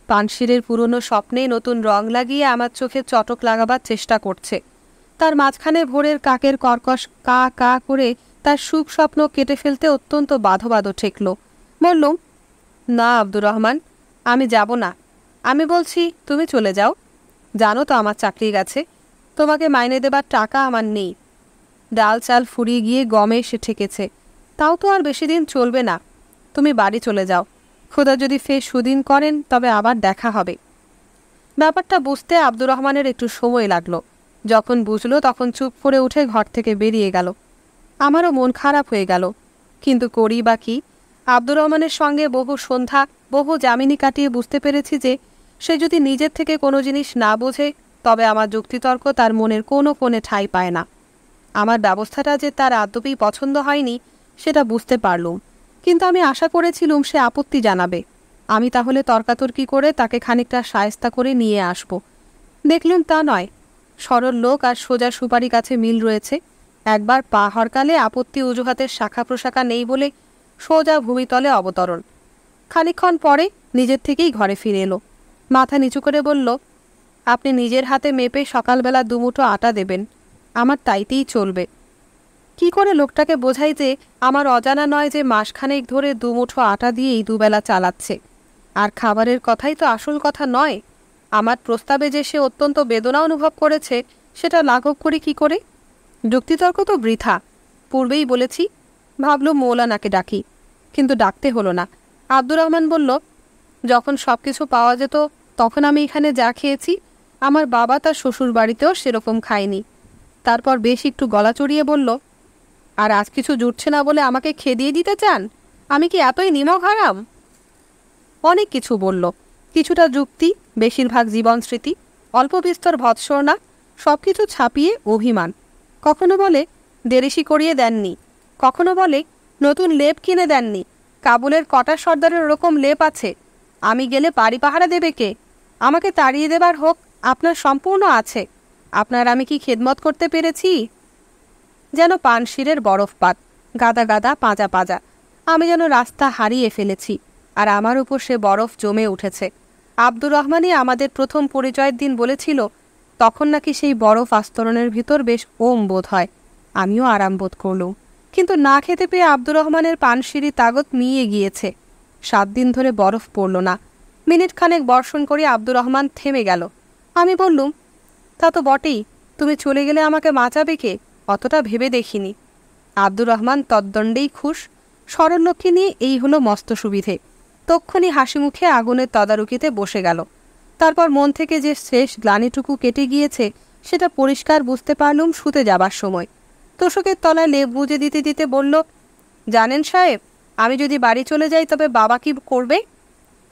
পানশিরের পুরনো স্বপ্নে নতুন রং লাগিয়ে আমার চোখে চটক লাগাবার চেষ্টা করছে। তার মাঝখানে ভোরের কাকের কর্কশ কা কা করে তার সুখ স্বপ্ন কেটে ফেলতে অত্যন্ত বাধো ঠেকল। বললুম, না আব্দুর রহমান, আমি যাব না। আমি বলছি তুমি চলে যাও। জানো তো আমার চাকরি গেছে। তোমাকে মাইনে দেবার টাকা আমার নেই। ডাল চাল ফুরিয়ে গিয়ে গমে এসে ঠেকেছে, তাও তো আর বেশি দিন চলবে না। তুমি বাড়ি চলে যাও, খোদা যদি ফের সুদিন করেন তবে আবার দেখা হবে। ব্যাপারটা বুঝতে আব্দুর রহমানের একটু সময় লাগলো। যখন বুঝলো তখন চুপ করে উঠে ঘর থেকে বেরিয়ে গেল। আমারও মন খারাপ হয়ে গেল, কিন্তু করি বা কি? আব্দুর রহমানের সঙ্গে বহু সন্ধ্যা, বহু জামিনী কাটিয়ে বুঝতে পেরেছি যে সে যদি নিজের থেকে কোনো জিনিস না বোঝে তবে আমার যুক্তিতর্ক তার মনের কোনো কোণে ঠাঁই পায় না। আমার ব্যবস্থাটা যে তার আদপেই পছন্দ হয়নি সেটা বুঝতে পারলুম, কিন্তু আমি আশা করেছিলুম সে আপত্তি জানাবে। আমি তাহলে তর্কাতর্কি করে তাকে খানিকটা শায়েস্তা করে নিয়ে আসব। দেখলুম তা নয়। সরল লোক আর সোজা সুপারি কাছে মিল রয়েছে। একবার পা হরকালে আপত্তি অজুহাতের শাখা প্রশাখা নেই বলে সোজা ভূমিতলে অবতরণ। খানিকক্ষণ পরে নিজের থেকেই ঘরে ফিরে এলো। মাথা নিচু করে বলল, আপনি নিজের হাতে মেপে সকালবেলা দুমুঠো আটা দেবেন, আমার তাইতেই চলবে। কি করে লোকটাকে বোঝাই যে আমার অজানা নয় যে মাসখানেক ধরে দুমুঠো আটা দিয়েই দুবেলা চালাচ্ছে। আর খাবারের কথাই তো আসল কথা নয়। আমার প্রস্তাবে যে সে অত্যন্ত বেদনা অনুভব করেছে সেটা লাঘব করি কি করে? যুক্তিতর্ক তো বৃথা। পূর্বেই বলেছি। ভাবলো মৌলানাকে ডাকি, কিন্তু ডাকতে হলো না। আব্দুর রহমান বলল, যখন সব কিছু পাওয়া যেত তখন আমি এখানে যা খেয়েছি আমার বাবা তার শ্বশুর বাড়িতেও সেরকম খায়নি। তারপর বেশ একটু গলা চড়িয়ে বলল, আর আজ কিছু জুটছে না বলে আমাকে খেদিয়ে দিতে চান? আমি কি এতই নিমক হারাম? অনেক কিছু বলল, কিছুটা যুক্তি, বেশিরভাগ জীবন স্মৃতি, অল্প বিস্তর ভৎসনা, সব কিছু ছাপিয়ে অভিমান। কখনো বলে দেরিশি করিয়ে দেননি, কখনো বলে নতুন লেপ কিনে দেননি। কাবুলের কটা সর্দারের ওরকম লেপ আছে, আমি গেলে বাড়ি পাহারা দেবে কে? আমাকে তাড়িয়ে দেবার হোক আপনার সম্পূর্ণ আছে। আপনার আমি কি খেদমত করতে পেরেছি? যেন পানশিরের বরফপাত, গাদা গাদা পাঁজা পাঁজা। আমি যেন রাস্তা হারিয়ে ফেলেছি, আর আমার উপর সে বরফ জমে উঠেছে। আব্দুর রহমানই আমাদের প্রথম পরিচয়ের দিন বলেছিল তখন নাকি সেই বরফ আস্তরণের ভিতর বেশ ওম বোধ হয়। আমিও আরাম বোধ করলুম, কিন্তু না খেতে পেয়ে আব্দুর রহমানের পানশিরি তাগত মিয়ে গিয়েছে। 7 দিন ধরে বরফ পড়ল না। মিনিট খানেক বর্ষণ করে আব্দুর রহমান থেমে গেল। আমি বললুম, তা তো বটেই, তুমি চলে গেলে আমাকে বাঁচাবে কে? অতটা ভেবে দেখিনি। আব্দুর রহমান তদ্দণ্ডেই খুশ। সরললক্ষ্মী নিয়ে এই হলো মস্ত সুবিধে। তক্ষুনি হাসি মুখে আগুনের তদারকিতে বসে গেল। তারপর মন থেকে যে শেষ গ্লানিটুকু কেটে গিয়েছে সেটা পরিষ্কার বুঝতে পারলুম শুতে যাবার সময়। তোষকের তলায় লেপ বুঝে দিতে দিতে বলল, জানেন সাহেব, আমি যদি বাড়ি চলে যাই তবে বাবা কি করবে?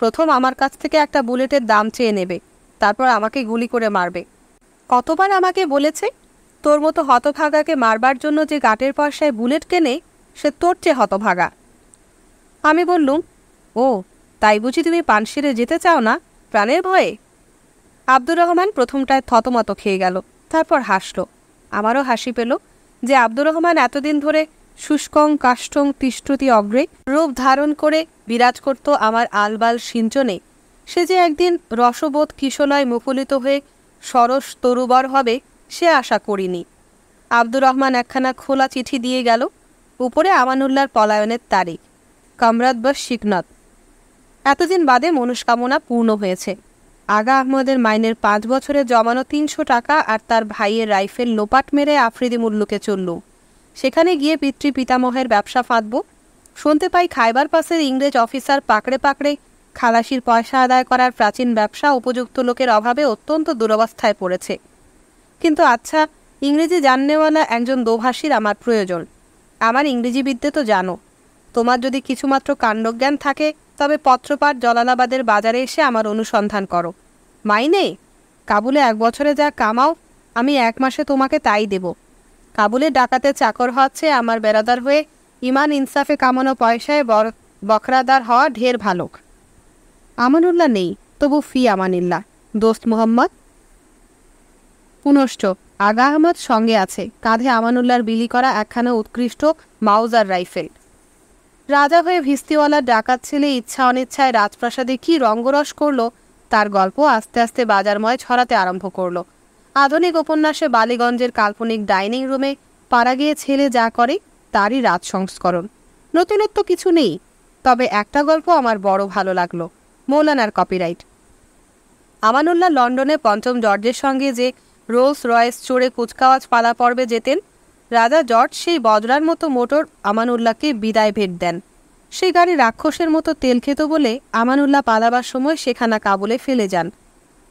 প্রথম আমার কাছ থেকে একটা বুলেটের দাম চেয়ে নেবে, তারপর আমাকে গুলি করে মারবে। কতবার আমাকে বলেছে, তোর মতো হতভাগাকে মারবার জন্য যে গাটের পয়সায় বুলেট কেনে সে তোর চেয়ে হতভাগা। আমি বললুম, ও তাই বুঝি তুমি পানশিরে যেতে চাও না প্রাণের ভয়ে? আব্দুর রহমান প্রথমটায় থতমত খেয়ে গেল, তারপর হাসল। আমারও হাসি পেল যে আব্দুর রহমান এতদিন ধরে শুষ্কং কাষ্ঠং তিষ্ঠতি অগ্রে রূপ ধারণ করে বিরাজ করত আমার আলবাল সিঞ্চনে, সে যে একদিন রসবোধ কিশলয় মুকুলিত হয়ে সরস তরুবর হবে সে আশা করিনি। আব্দুর রহমান একখানা খোলা চিঠি দিয়ে গেল। উপরে আমানুল্লাহর পলায়নের তারিখ, কামরাত বা শিকনত। এতদিন বাদে মনস্কামনা পূর্ণ হয়েছে। আগা আহমদের মাইনের 5 বছরে জমানো 300 টাকা আর তার ভাইয়ের রাইফেল লোপাট মেরে আফ্রিদি মুল্লুকে চললুম। সেখানে গিয়ে পিতৃ পিতামহের ব্যবসা ফাঁদব। শুনতে পাই খাইবার পাসের ইংরেজ অফিসার পাকড়ে পাকড়ে খালাসির পয়সা আদায় করার প্রাচীন ব্যবসা উপযুক্ত লোকের অভাবে অত্যন্ত দুরবস্থায় পড়েছে। কিন্তু আচ্ছা, ইংরেজি জাননেওয়ালা একজন দোভাষীর আমার প্রয়োজন। আমার ইংরেজি বিদ্যে তো জানো। তোমার যদি কিছুমাত্র কাণ্ডজ্ঞান থাকে তবে পত্রপাঠ জলালাবাদের বাজারে এসে আমার অনুসন্ধান করো। মাইনে কাবুলে 1 বছরে যা কামাও আমি 1 মাসে তোমাকে তাই দেব। কাবুলে ডাকাতে চাকর হচ্ছে আমার বেরাদার হয়ে ইমান ইনসাফে কামানো পয়সায় বখরাদার হওয়া ঢের ভালো। আমানুল্লাহ নেই, তবু ফি আমানিল্লাহ। দোস্ত মোহাম্মদ পুনশ্চ আগা আহমদ সঙ্গে আছে, কাঁধে আমানুল্লাহর বিলি করা একখানা উৎকৃষ্ট মাউজার রাইফেল। রাজা হয়ে ভিস্তিওয়ালার ডাকাত ছেলে ইচ্ছা অনিচ্ছায় রাজপ্রাসাদে কি রঙ্গরস করল তার গল্প আস্তে আস্তে বাজারময় ছড়াতে আরম্ভ করল। আধুনিক উপন্যাসে বালিগঞ্জের কাল্পনিক ডাইনিং রুমে পাড়া গিয়ে ছেলে যা করে তারই রাজ সংস্করণ। নতুনত্ব কিছু নেই, তবে একটা গল্প আমার বড় ভালো লাগলো, মৌলানার কপিরাইট। আমানুল্লাহ লন্ডনে 5ম জর্জের সঙ্গে যে রোলস রয়েস চড়ে কুচকাওয়াজ পালা পর্বে যেতেন। রাজা জর্জ সেই বজরার মতো মোটর আমানুল্লাহকে বিদায় ভেট দেন। সেই গাড়ি রাক্ষসের মতো তেল খেত বলে আমানুল্লাহ পালাবার সময় সেখানা কাবুলে ফেলে যান।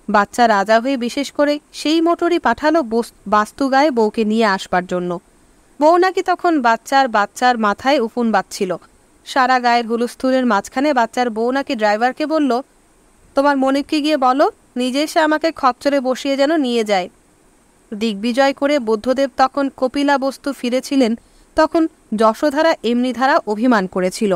বাচ্চা রাজা হয়ে বিশেষ করে সেই মোটরই পাঠালো বাস্তু গায়ে বউকে নিয়ে আসবার জন্য। বউ নাকি তখন বাচ্চার মাথায় উকুন বাঁধছিল। সারা গায়ের হুলস্থুলের মাঝখানে বাচ্চার বউ নাকি ড্রাইভারকে বলল, তোমার মনিবকে গিয়ে বলো নিজে এসে আমাকে খচ্চরে বসিয়ে যেন নিয়ে যায়। দিগ্বিজয় করে বুদ্ধদেব তখন কপিলা বস্তু ফিরেছিলেন, তখন যশোধারা এমনি ধারা অভিমান করেছিল।